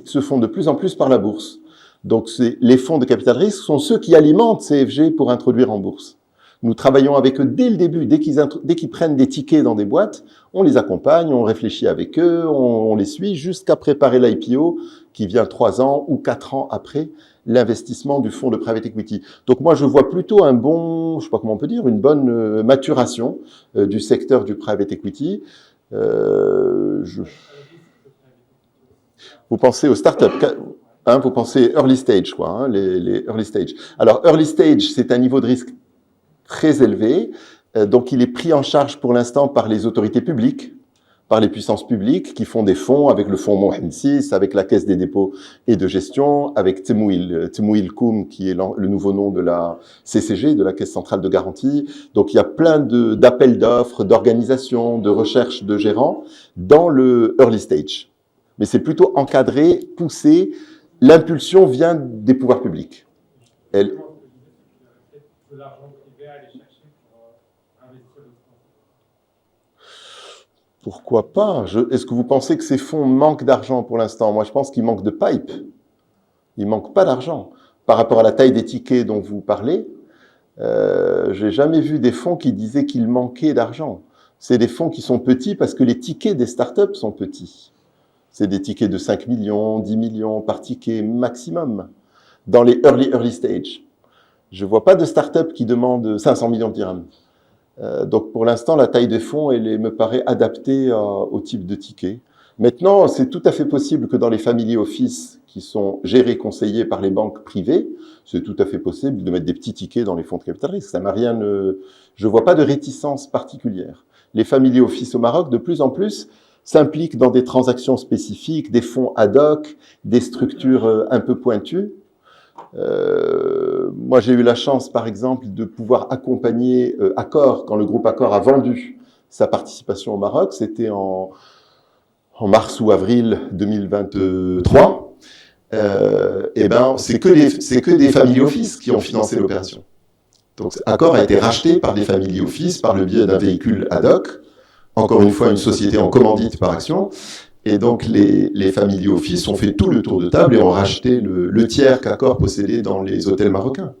se font de plus en plus par la bourse. Donc les fonds de capital risque sont ceux qui alimentent CFG pour introduire en bourse. Nous travaillons avec eux dès le début, dès qu'ils prennent des tickets dans des boîtes, on les accompagne, on réfléchit avec eux, on les suit jusqu'à préparer l'IPO qui vient 3 ans ou 4 ans après l'investissement du fonds de private equity. Donc moi je vois plutôt un bon, je sais pas comment on peut dire, une bonne maturation du secteur du private equity. Vous pensez aux startups, hein, vous pensez early stage, quoi, hein, les early stage. Alors early stage, c'est un niveau de risque très élevé, donc il est pris en charge pour l'instant par les autorités publiques, par les puissances publiques qui font des fonds avec le fonds Mohamed VI, avec la Caisse des dépôts et de gestion, avec Temouil Koum qui est le nouveau nom de la CCG, de la Caisse centrale de garantie. Donc il y a plein d'appels d'offres, d'organisations, de recherche de gérants dans le early stage. Mais c'est plutôt encadré, poussé. L'impulsion vient des pouvoirs publics. Pourquoi pas? Est-ce que vous pensez que ces fonds manquent d'argent pour l'instant? Moi, je pense qu'ils manquent de pipe. Ils manquent pas d'argent. Par rapport à la taille des tickets dont vous parlez, j'ai jamais vu des fonds qui disaient qu'ils manquaient d'argent. C'est des fonds qui sont petits parce que les tickets des startups sont petits. C'est des tickets de 5 millions, 10 millions par ticket maximum dans les early stage. Je vois pas de start-up qui demande 500 millions de dirhams. Donc pour l'instant, la taille des fonds, elle me paraît adaptée au type de ticket. Maintenant, c'est tout à fait possible que dans les family office qui sont gérés, conseillés par les banques privées, c'est tout à fait possible de mettre des petits tickets dans les fonds de capital risque. Ça n'a rien, je vois pas de réticence particulière. Les family office au Maroc, de plus en plus, s'impliquent dans des transactions spécifiques, des fonds ad hoc, des structures un peu pointues. Moi, j'ai eu la chance, par exemple, de pouvoir accompagner Accor, quand le groupe Accor a vendu sa participation au Maroc, c'était en mars ou avril 2023. Et ben, c'est que des family office qui ont financé l'opération. Donc, Accor a été racheté par des family office par le biais d'un véhicule ad hoc. Encore une fois, une société en commandite par action. Et donc, les family office ont fait tout le tour de table et ont racheté le tiers qu'Accor possédait dans les hôtels marocains.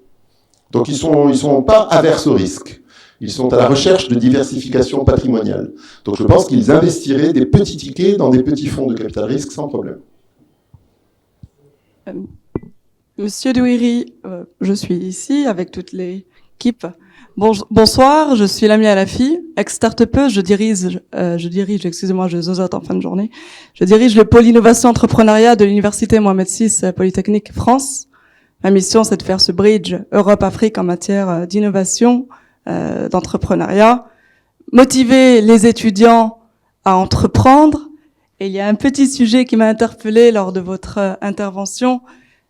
Donc, ils sont pas averses au risque. Ils sont à la recherche de diversification patrimoniale. Donc, je pense qu'ils investiraient des petits tickets dans des petits fonds de capital risque sans problème.
Monsieur Douiri, je suis ici avec toute l'équipe. Bonsoir, je suis Lamia Alafi, ex-startupeuse, je dirige, excusez-moi, je zozote en fin de journée. Je dirige le pôle innovation entrepreneuriat de l'université Mohamed VI Polytechnique France. Ma mission, c'est de faire ce bridge Europe-Afrique en matière d'innovation, d'entrepreneuriat, motiver les étudiants à entreprendre. Et il y a un petit sujet qui m'a interpellée lors de votre intervention,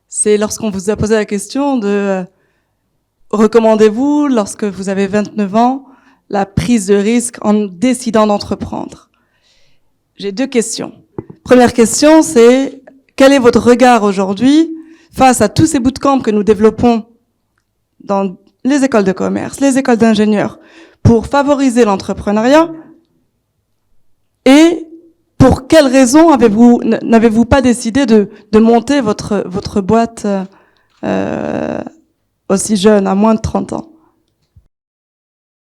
c'est lorsqu'on vous a posé la question de recommandez-vous, lorsque vous avez 29 ans, la prise de risque en décidant d'entreprendre? J'ai 2 questions. Première question, c'est quel est votre regard aujourd'hui face à tous ces bootcamps que nous développons dans les écoles de commerce, les écoles d'ingénieurs, pour favoriser l'entrepreneuriat? Et pour quelles raisons n'avez-vous pas décidé de monter votre boîte aussi jeune, à moins de 30 ans?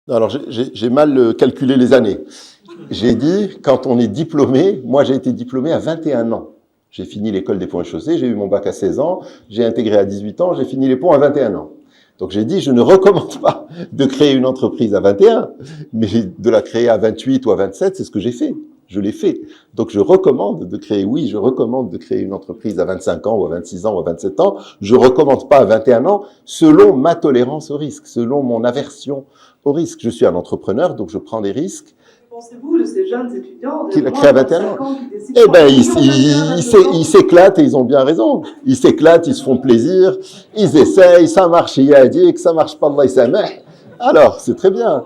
Alors, j'ai mal calculé les années. J'ai dit, quand on est diplômé, moi j'ai été diplômé à 21 ans. J'ai fini l'école des ponts et chaussées, j'ai eu mon bac à 16 ans, j'ai intégré à 18 ans, j'ai fini les ponts à 21 ans. Donc j'ai dit, je ne recommande pas de créer une entreprise à 21, mais de la créer à 28 ou à 27, c'est ce que j'ai fait. Je l'ai fait. Donc je recommande de créer une entreprise à 25 ans ou à 26 ans ou à 27 ans. Je recommande pas à 21 ans selon ma tolérance au risque, selon mon aversion au risque. Je suis un entrepreneur, donc je prends des risques.
Pensez-vous de ces jeunes étudiants
qui l'a créé à 21 ans? Eh ben, ils s'éclatent et ils ont bien raison. Ils s'éclatent, ils se font plaisir, ils essayent, ça marche, il y a dit que ça marche pas, Allah il s'aimait. Alors, c'est très bien.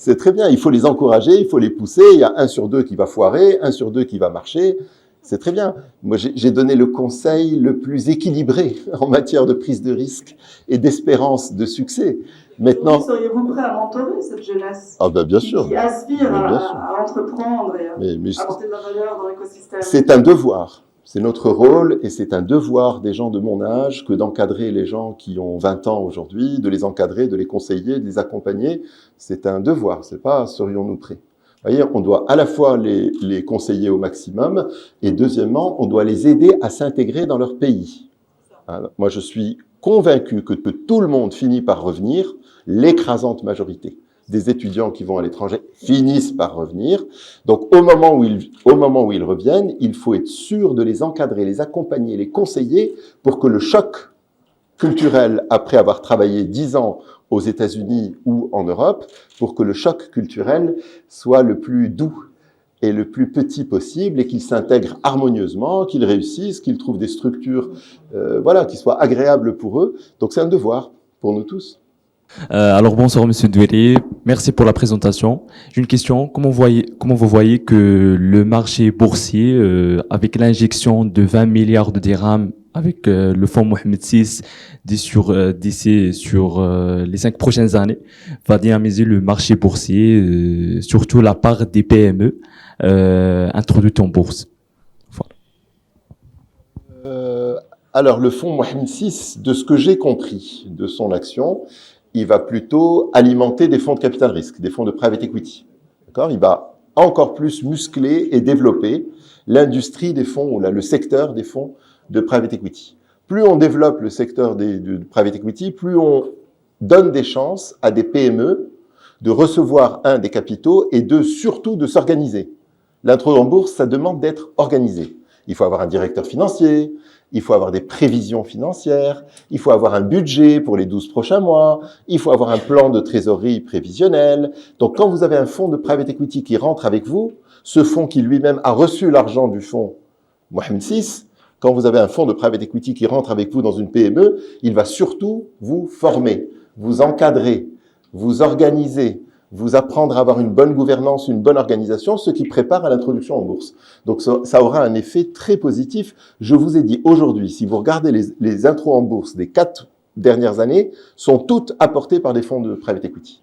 C'est très bien. Il faut les encourager, il faut les pousser. Il y a 1 sur 2 qui va foirer, 1 sur 2 qui va marcher. C'est très bien. Moi, j'ai donné le conseil le plus équilibré en matière de prise de risque et d'espérance de succès. Maintenant,
seriez-vous prêt à mentorer cette jeunesse
ah ben bien sûr.
qui aspire à entreprendre et à apporter de la valeur dans l'écosystème?
C'est un devoir. C'est notre rôle et c'est un devoir des gens de mon âge que d'encadrer les gens qui ont 20 ans aujourd'hui, de les encadrer, de les conseiller, de les accompagner. C'est un devoir. C'est pas serions-nous prêts. Vous voyez, on doit à la fois les conseiller au maximum et deuxièmement, on doit les aider à s'intégrer dans leur pays. Alors, moi, je suis convaincu que tout le monde finit par revenir, l'écrasante majorité des étudiants qui vont à l'étranger finissent par revenir. Donc, au moment où ils reviennent, il faut être sûr de les encadrer, les accompagner, les conseiller pour que le choc culturel, après avoir travaillé 10 ans aux États-Unis ou en Europe, pour que le choc culturel soit le plus doux et le plus petit possible et qu'ils s'intègrent harmonieusement, qu'ils réussissent, qu'ils trouvent des structures qui soient agréables pour eux. Donc, c'est un devoir pour nous tous.
Alors bonsoir Monsieur Douéry, merci pour la présentation. J'ai une question, comment vous voyez que le marché boursier, avec l'injection de 20 milliards de dirhams avec le fonds Mohamed VI d'ici sur les 5 prochaines années, va dynamiser le marché boursier, surtout la part des PME introduites en bourse.
Voilà. Alors le fonds Mohamed VI, de ce que j'ai compris de son action, il va plutôt alimenter des fonds de capital risque, des fonds de private equity. D'accord ? Il va encore plus muscler et développer l'industrie des fonds, ou le secteur des fonds de private equity. Plus on développe le secteur de private equity, plus on donne des chances à des PME de recevoir, des capitaux, et surtout de s'organiser. L'intro en bourse, ça demande d'être organisé. Il faut avoir un directeur financier, il faut avoir des prévisions financières, il faut avoir un budget pour les 12 prochains mois, il faut avoir un plan de trésorerie prévisionnel. Donc, quand vous avez un fonds de private equity qui rentre avec vous, ce fonds qui lui-même a reçu l'argent du fonds Mohamed VI, quand vous avez un fonds de private equity qui rentre avec vous dans une PME, il va surtout vous former, vous encadrer, vous organiser, vous apprendre à avoir une bonne gouvernance, une bonne organisation, ce qui prépare à l'introduction en bourse. Donc ça aura un effet très positif. Je vous ai dit aujourd'hui, si vous regardez les intros en bourse des 4 dernières années, sont toutes apportées par des fonds de private equity.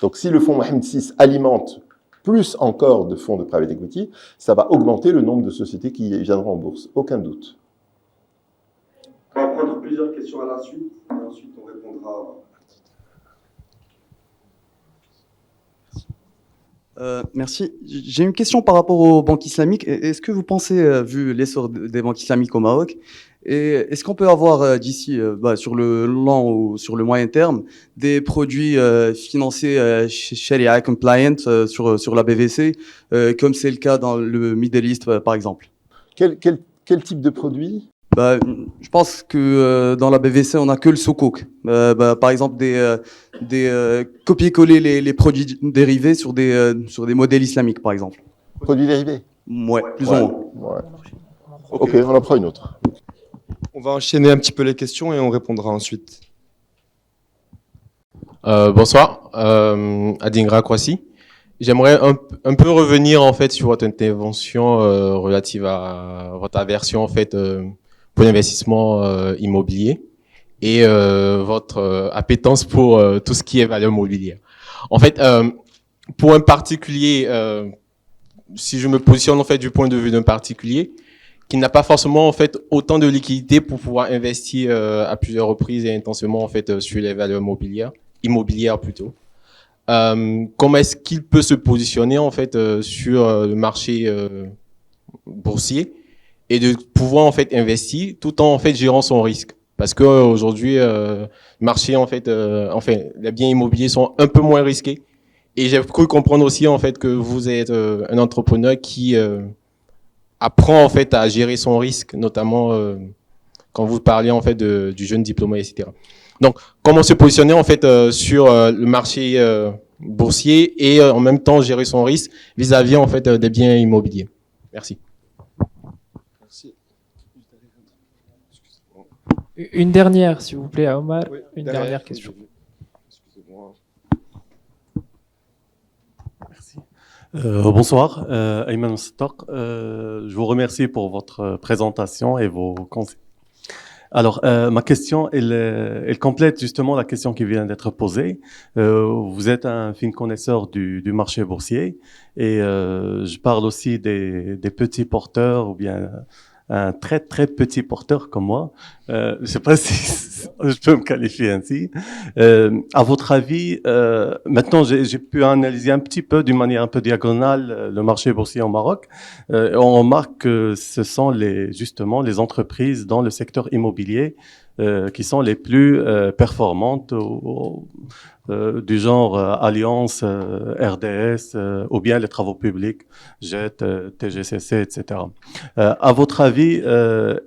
Donc si le fonds Mohamed VI alimente plus encore de fonds de private equity, ça va augmenter le nombre de sociétés qui viendront en bourse, aucun doute.
On va prendre plusieurs questions à la suite, et ensuite on répondra.
Merci. J'ai une question par rapport aux banques islamiques. Est-ce que vous pensez, vu l'essor des banques islamiques au Maroc, est-ce qu'on peut avoir d'ici, sur le long ou sur le moyen terme, des produits financiers Sharia compliant sur la BVC, comme c'est le cas dans le Middle East, par exemple?
Quel type de produit?
Je pense que dans la BVC, on n'a que le soukouk. Par exemple, des copier-coller les produits dérivés sur des modèles islamiques, par exemple.
Produits dérivés?
Ouais, plus ou moins.
Ouais. Ok, on en prend une autre.
On va enchaîner un petit peu les questions et on répondra ensuite.
Bonsoir, Adingra Kwasi. J'aimerais un peu revenir en fait sur votre intervention relative à votre aversion en fait pour l'investissement immobilier et votre appétence pour tout ce qui est valeur mobilière. En fait, pour un particulier, si je me positionne en fait du point de vue d'un particulier qui n'a pas forcément en fait autant de liquidités pour pouvoir investir à plusieurs reprises et intensément en fait sur les valeurs immobilières plutôt. Comment est-ce qu'il peut se positionner en fait sur le marché boursier et de pouvoir en fait investir tout en fait gérant son risque, parce que aujourd'hui le marché en fait les biens immobiliers sont un peu moins risqués, et j'ai cru comprendre aussi en fait que vous êtes un entrepreneur qui apprend en fait à gérer son risque, notamment quand vous parliez en fait du jeune diplômé, etc. Donc, comment se positionner en fait sur le marché boursier et en même temps gérer son risque vis-à-vis en fait des biens immobiliers. Merci.
Merci.
Une dernière, s'il vous plaît, à Omar.
Oui,
une dernière question.
Excusez-moi.
Bonsoir, Ayman Moussataq. Je vous remercie pour votre présentation et vos conseils. Alors, ma question, elle complète justement la question qui vient d'être posée. Vous êtes un fin connaisseur du marché boursier et je parle aussi des petits porteurs ou bien un très très petit porteur comme moi. Je ne sais pas si je peux me qualifier ainsi. À votre avis, maintenant j'ai pu analyser un petit peu d'une manière un peu diagonale le marché boursier au Maroc. On remarque que ce sont justement les entreprises dans le secteur immobilier qui sont les plus performantes du genre Alliance, RDS ou bien les travaux publics, JET, TGCC, etc. À votre avis,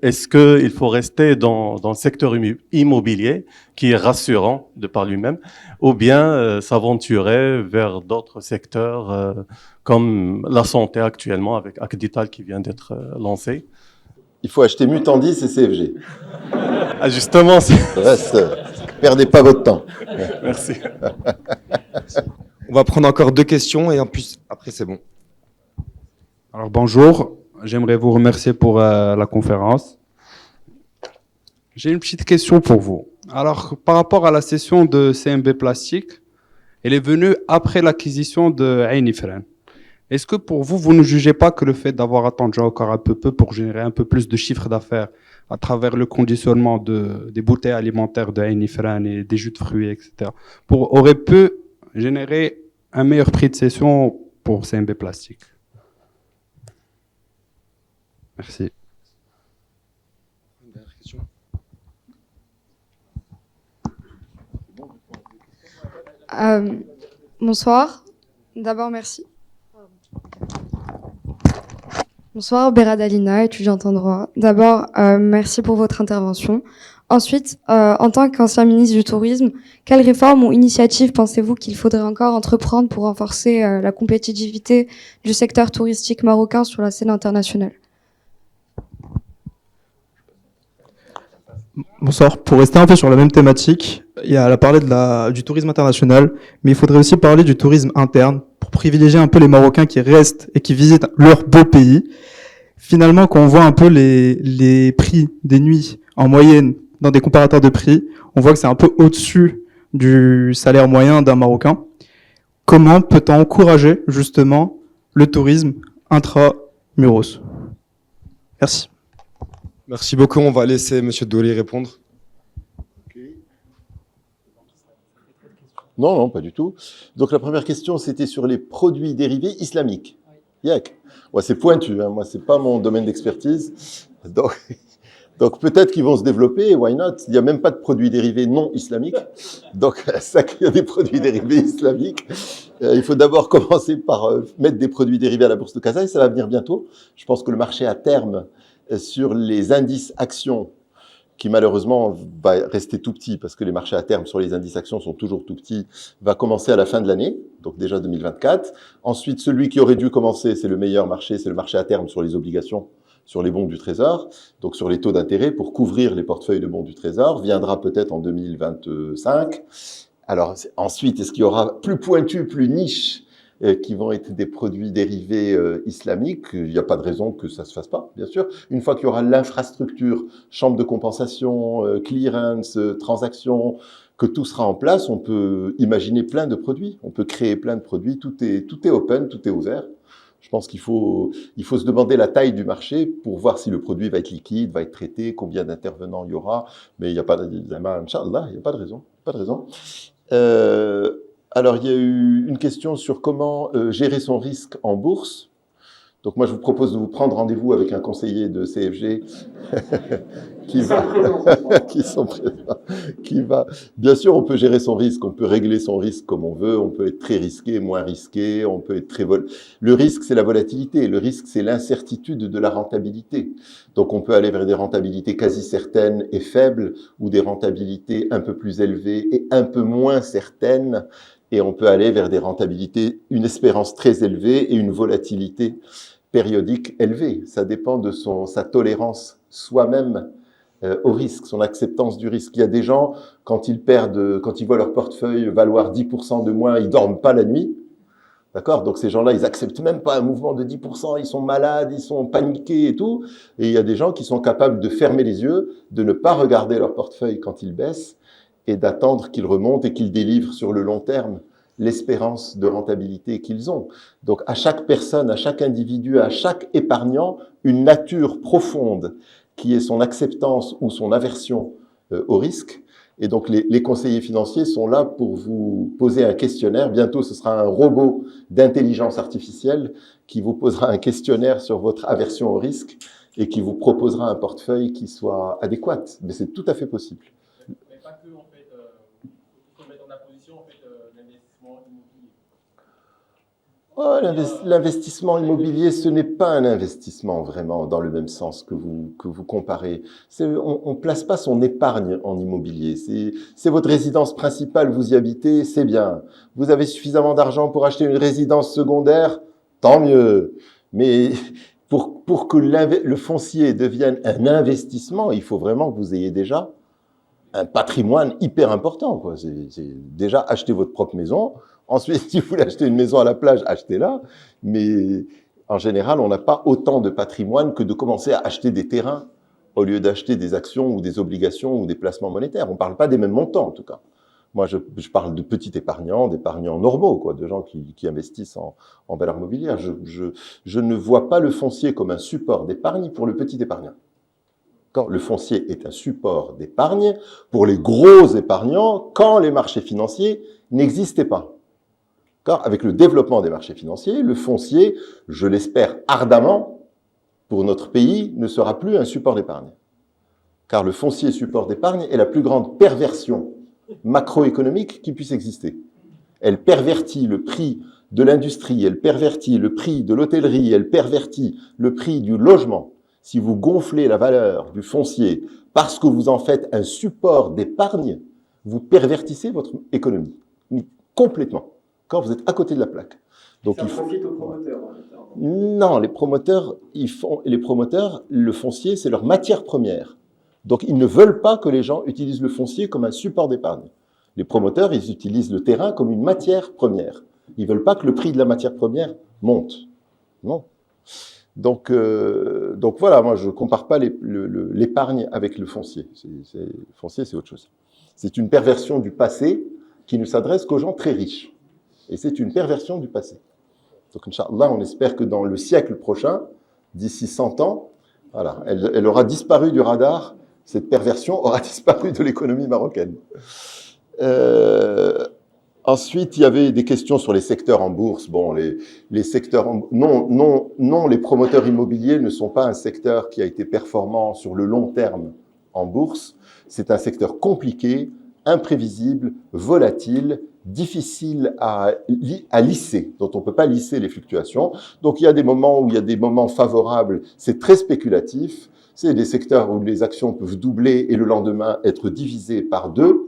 est-ce qu'il faut rester dans le secteur immobilier qui est rassurant de par lui-même ou bien s'aventurer vers d'autres secteurs comme la santé actuellement avec Acdital qui vient d'être lancé?
Il faut acheter Mutandis et CFG.
Ah, justement,
perdez pas votre temps.
Merci.
On va prendre encore 2 questions et en plus, après c'est bon.
Alors bonjour, j'aimerais vous remercier pour la conférence. J'ai une petite question pour vous. Alors par rapport à la cession de CMB Plastique, elle est venue après l'acquisition de Ain Ifrane. Est-ce que pour vous, vous ne jugez pas que le fait d'avoir attendu encore un peu pour générer un peu plus de chiffre d'affaires à travers le conditionnement des bouteilles alimentaires de Ain Ifrane et des jus de fruits, etc., aurait pu générer un meilleur prix de cession pour CMB Plastique? Merci.
Bonsoir. D'abord, merci. Bonsoir, Berad Alina, étudiante en droit. D'abord, merci pour votre intervention. Ensuite, en tant qu'ancien ministre du Tourisme, quelles réformes ou initiatives pensez-vous qu'il faudrait encore entreprendre pour renforcer la compétitivité du secteur touristique marocain sur la scène internationale?
Bonsoir. Pour rester un peu sur la même thématique, elle a parlé du tourisme international, mais il faudrait aussi parler du tourisme interne pour privilégier un peu les Marocains qui restent et qui visitent leur beau pays. Finalement, quand on voit un peu les prix des nuits en moyenne dans des comparateurs de prix, on voit que c'est un peu au-dessus du salaire moyen d'un Marocain. Comment peut-on encourager justement le tourisme intra-muros? Merci.
Merci beaucoup. On va laisser Monsieur Douali répondre.
Non, pas du tout. Donc la première question, c'était sur les produits dérivés islamiques. Yak. Ouais, c'est pointu, hein. Moi, c'est pas mon domaine d'expertise. Donc peut-être qu'ils vont se développer, why not? Il n'y a même pas de produits dérivés non islamiques. Donc ça qu'il y a des produits dérivés islamiques. Il faut d'abord commencer par mettre des produits dérivés à la bourse de Casa et ça va venir bientôt. Je pense que le marché à terme sur les indices actions, qui malheureusement va rester tout petit parce que les marchés à terme sur les indices actions sont toujours tout petits, va commencer à la fin de l'année, donc déjà 2024. Ensuite, celui qui aurait dû commencer, c'est le meilleur marché, c'est le marché à terme sur les obligations, sur les bons du Trésor, donc sur les taux d'intérêt pour couvrir les portefeuilles de bons du Trésor, viendra peut-être en 2025. Alors ensuite, est-ce qu'il y aura plus pointu, plus niche qui vont être des produits dérivés islamiques? Il n'y a pas de raison que ça se fasse pas, bien sûr. Une fois qu'il y aura l'infrastructure, chambre de compensation, clearance, transactions, que tout sera en place, on peut imaginer plein de produits, on peut créer plein de produits, tout est open, tout est ouvert. Je pense qu'il faut se demander la taille du marché pour voir si le produit va être liquide, va être traité, combien d'intervenants il y aura, mais il n'y a pas de, Inch'Allah, il n'y a pas de raison, pas de raison. Alors, il y a eu une question sur comment gérer son risque en bourse. Donc, moi, je vous propose de vous prendre rendez-vous avec un conseiller de CFG qui va. Bien sûr, on peut gérer son risque, on peut régler son risque comme on veut, on peut être très risqué, moins risqué, on peut être très Le risque, c'est la volatilité. Le risque, c'est l'incertitude de la rentabilité. Donc, on peut aller vers des rentabilités quasi certaines et faibles ou des rentabilités un peu plus élevées et un peu moins certaines. Et on peut aller vers des rentabilités, une espérance très élevée et une volatilité périodique élevée. Ça dépend de sa tolérance soi-même au risque, son acceptance du risque. Il y a des gens, quand ils voient leur portefeuille valoir 10% de moins, ils dorment pas la nuit. D'accord? Donc ces gens-là, ils acceptent même pas un mouvement de 10%, ils sont malades, ils sont paniqués et tout. Et il y a des gens qui sont capables de fermer les yeux, de ne pas regarder leur portefeuille quand il baisse et d'attendre qu'il remonte et qu'il délivre sur le long terme l'espérance de rentabilité qu'ils ont. Donc à chaque personne, à chaque individu, à chaque épargnant, une nature profonde qui est son acceptance ou son aversion au risque. Et donc les conseillers financiers sont là pour vous poser un questionnaire. Bientôt, ce sera un robot d'intelligence artificielle qui vous posera un questionnaire sur votre aversion au risque et qui vous proposera un portefeuille qui soit adéquat. Mais c'est tout à fait possible.
Mais pas que, en fait, il faut mettre en opposition, en fait, l'investissement immobilier.
Oh, l'investissement immobilier, ce n'est pas un investissement vraiment dans le même sens que vous comparez. On place pas son épargne en immobilier. C'est votre résidence principale, vous y habitez, c'est bien. Vous avez suffisamment d'argent pour acheter une résidence secondaire, tant mieux. Mais pour que le foncier devienne un investissement, il faut vraiment que vous ayez déjà un patrimoine hyper important, quoi. C'est déjà acheter votre propre maison. Ensuite, si vous voulez acheter une maison à la plage, achetez-la. Mais en général, on n'a pas autant de patrimoine que de commencer à acheter des terrains au lieu d'acheter des actions ou des obligations ou des placements monétaires. On ne parle pas des mêmes montants, en tout cas. Moi, je parle de petits épargnants, d'épargnants normaux, quoi, de gens qui investissent en valeur mobilière. Je ne vois pas le foncier comme un support d'épargne pour le petit épargnant. Quand le foncier est un support d'épargne pour les gros épargnants, quand les marchés financiers n'existaient pas. Car avec le développement des marchés financiers, le foncier, je l'espère ardemment, pour notre pays, ne sera plus un support d'épargne. Car le foncier support d'épargne est la plus grande perversion macroéconomique qui puisse exister. Elle pervertit le prix de l'industrie, elle pervertit le prix de l'hôtellerie, elle pervertit le prix du logement. Si vous gonflez la valeur du foncier parce que vous en faites un support d'épargne, vous pervertissez votre économie complètement. Quand vous êtes à côté de la plaque. Donc
ça profite aux promoteurs.
Non, les promoteurs, le foncier, c'est leur matière première. Donc ils ne veulent pas que les gens utilisent le foncier comme un support d'épargne. Les promoteurs, ils utilisent le terrain comme une matière première. Ils veulent pas que le prix de la matière première monte. Non. Donc voilà, moi je compare pas l'épargne avec le foncier. Le foncier, c'est autre chose. C'est une perversion du passé qui ne s'adresse qu'aux gens très riches. Et c'est une perversion du passé. Donc, Inch'Allah, on espère que dans le siècle prochain, d'ici 100 ans, voilà, elle aura disparu du radar, cette perversion aura disparu de l'économie marocaine. Ensuite, il y avait des questions sur les secteurs en bourse. Bon, les secteurs non, les promoteurs immobiliers ne sont pas un secteur qui a été performant sur le long terme en bourse. C'est un secteur compliqué, imprévisible, volatile, difficile à lisser, dont on ne peut pas lisser les fluctuations. Donc il y a des moments où il y a des moments favorables, c'est très spéculatif, c'est des secteurs où les actions peuvent doubler et le lendemain être divisées par 2.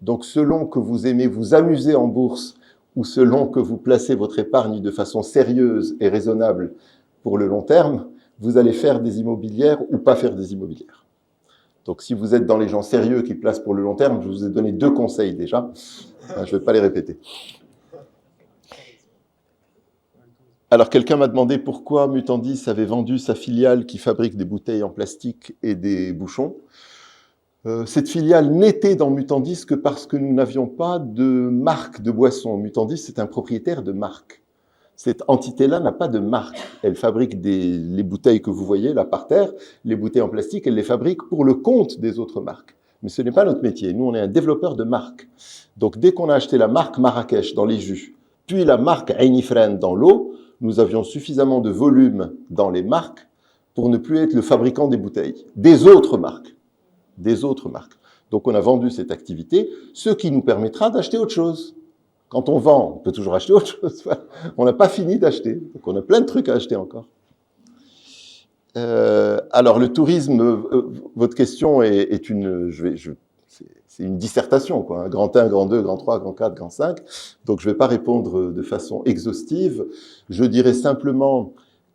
Donc selon que vous aimez vous amuser en bourse ou selon que vous placez votre épargne de façon sérieuse et raisonnable pour le long terme, vous allez faire des immobilières ou pas faire des immobilières. Donc, si vous êtes dans les gens sérieux qui placent pour le long terme, je vous ai donné 2 conseils déjà. Je ne vais pas les répéter. Alors, quelqu'un m'a demandé pourquoi Mutandis avait vendu sa filiale qui fabrique des bouteilles en plastique et des bouchons. Cette filiale n'était dans Mutandis que parce que nous n'avions pas de marque de boisson. Mutandis, c'est un propriétaire de marque. Cette entité-là n'a pas de marque. Elle fabrique les bouteilles que vous voyez là par terre, les bouteilles en plastique, elle les fabrique pour le compte des autres marques. Mais ce n'est pas notre métier. Nous, on est un développeur de marques. Donc, dès qu'on a acheté la marque Marrakech dans les jus, puis la marque Ainifren dans l'eau, nous avions suffisamment de volume dans les marques pour ne plus être le fabricant des bouteilles. Des autres marques. Donc, on a vendu cette activité, ce qui nous permettra d'acheter autre chose. Quand on vend, on peut toujours acheter autre chose. On n'a pas fini d'acheter. Donc, on a plein de trucs à acheter encore. Alors, le tourisme, votre question est une... c'est une dissertation, quoi. Hein. Grand 1, grand 2, grand 3, grand 4, grand 5. Donc, je ne vais pas répondre de façon exhaustive. Je dirais simplement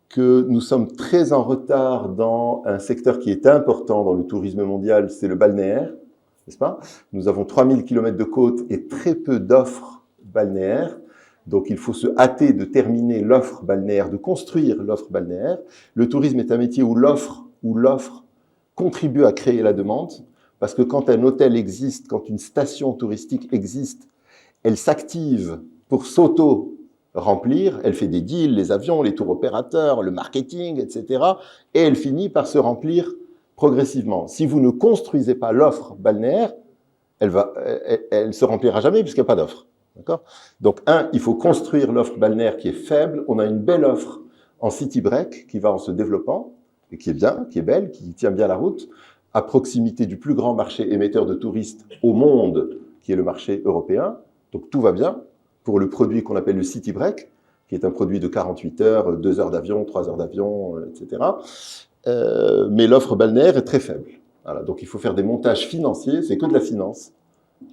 que nous sommes très en retard dans un secteur qui est important dans le tourisme mondial, c'est le balnéaire, n'est-ce pas? Nous avons 3000 km de côte et très peu d'offres balnéaires. Donc il faut se hâter de terminer l'offre balnéaire, de construire l'offre balnéaire. Le tourisme est un métier où l'offre contribue à créer la demande, parce que quand un hôtel existe, quand une station touristique existe, elle s'active pour s'auto-remplir, elle fait des deals, les avions, les tours opérateurs, le marketing, etc. Et elle finit par se remplir progressivement. Si vous ne construisez pas l'offre balnéaire, elle se remplira jamais puisqu'il n'y a pas d'offre. D'accord ? Donc, il faut construire l'offre balnéaire qui est faible. On a une belle offre en city break qui va en se développant et qui est bien, qui est belle, qui tient bien la route, à proximité du plus grand marché émetteur de touristes au monde, qui est le marché européen. Donc, tout va bien pour le produit qu'on appelle le city break, qui est un produit de 48 heures, 2 heures d'avion, 3 heures d'avion, etc. Mais l'offre balnéaire est très faible. Voilà, donc il faut faire des montages financiers, c'est que de la finance.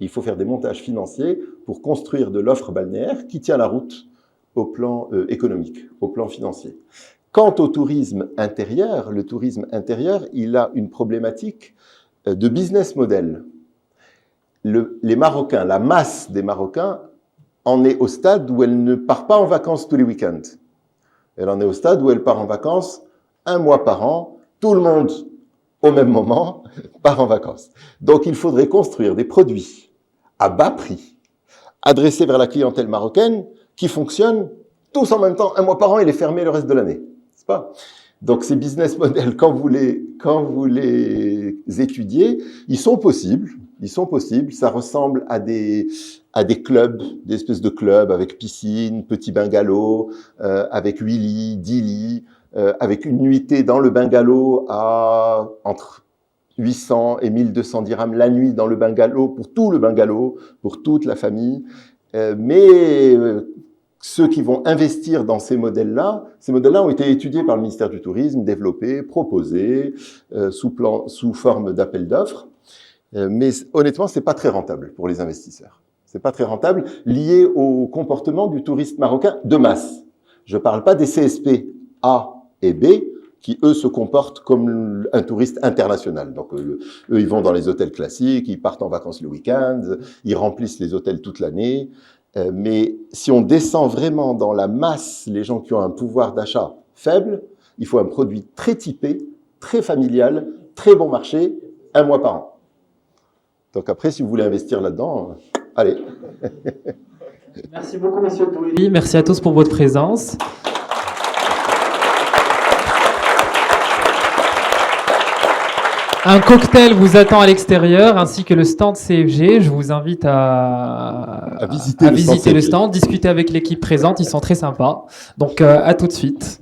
Il faut faire des montages financiers pour construire de l'offre balnéaire qui tient la route au plan économique, au plan financier. Quant au tourisme intérieur, le tourisme intérieur, il a une problématique de business model. Les Marocains, la masse des Marocains en est au stade où elle ne part pas en vacances tous les week-ends. Elle en est au stade où elle part en vacances 1 mois par an, tout le monde au même moment part en vacances. Donc il faudrait construire des produits à bas prix, adressés vers la clientèle marocaine, qui fonctionnent tous en même temps. 1 mois par an, il est fermé le reste de l'année. C'est pas? Donc ces business models, quand vous les étudiez, ils sont possibles. Ça ressemble à des clubs, des espèces de clubs avec piscine, petits bungalows, avec 8 lits, 10 lits, avec une nuitée dans le bungalow à entre 800 et 1200 dirhams la nuit dans le bungalow, pour tout le bungalow, pour toute la famille. Mais ceux qui vont investir dans ces modèles-là ont été étudiés par le ministère du Tourisme, développés, proposés sous forme d'appel d'offres. Mais honnêtement, c'est pas très rentable pour les investisseurs. C'est pas très rentable, lié au comportement du touriste marocain de masse. Je parle pas des CSP A et B, qui eux se comportent comme un touriste international. Donc eux, ils vont dans les hôtels classiques, ils partent en vacances le week-end, ils remplissent les hôtels toute l'année. Mais si on descend vraiment dans la masse, les gens qui ont un pouvoir d'achat faible, il faut un produit très typé, très familial, très bon marché, 1 mois par an. Donc après, si vous voulez investir là-dedans, allez.
Merci beaucoup, monsieur Douéry. Merci à tous pour votre présence. Un cocktail vous attend à l'extérieur, ainsi que le stand CFG. Je vous invite à visiter le stand, discuter avec l'équipe présente. Ils sont très sympas. Donc, à tout de suite.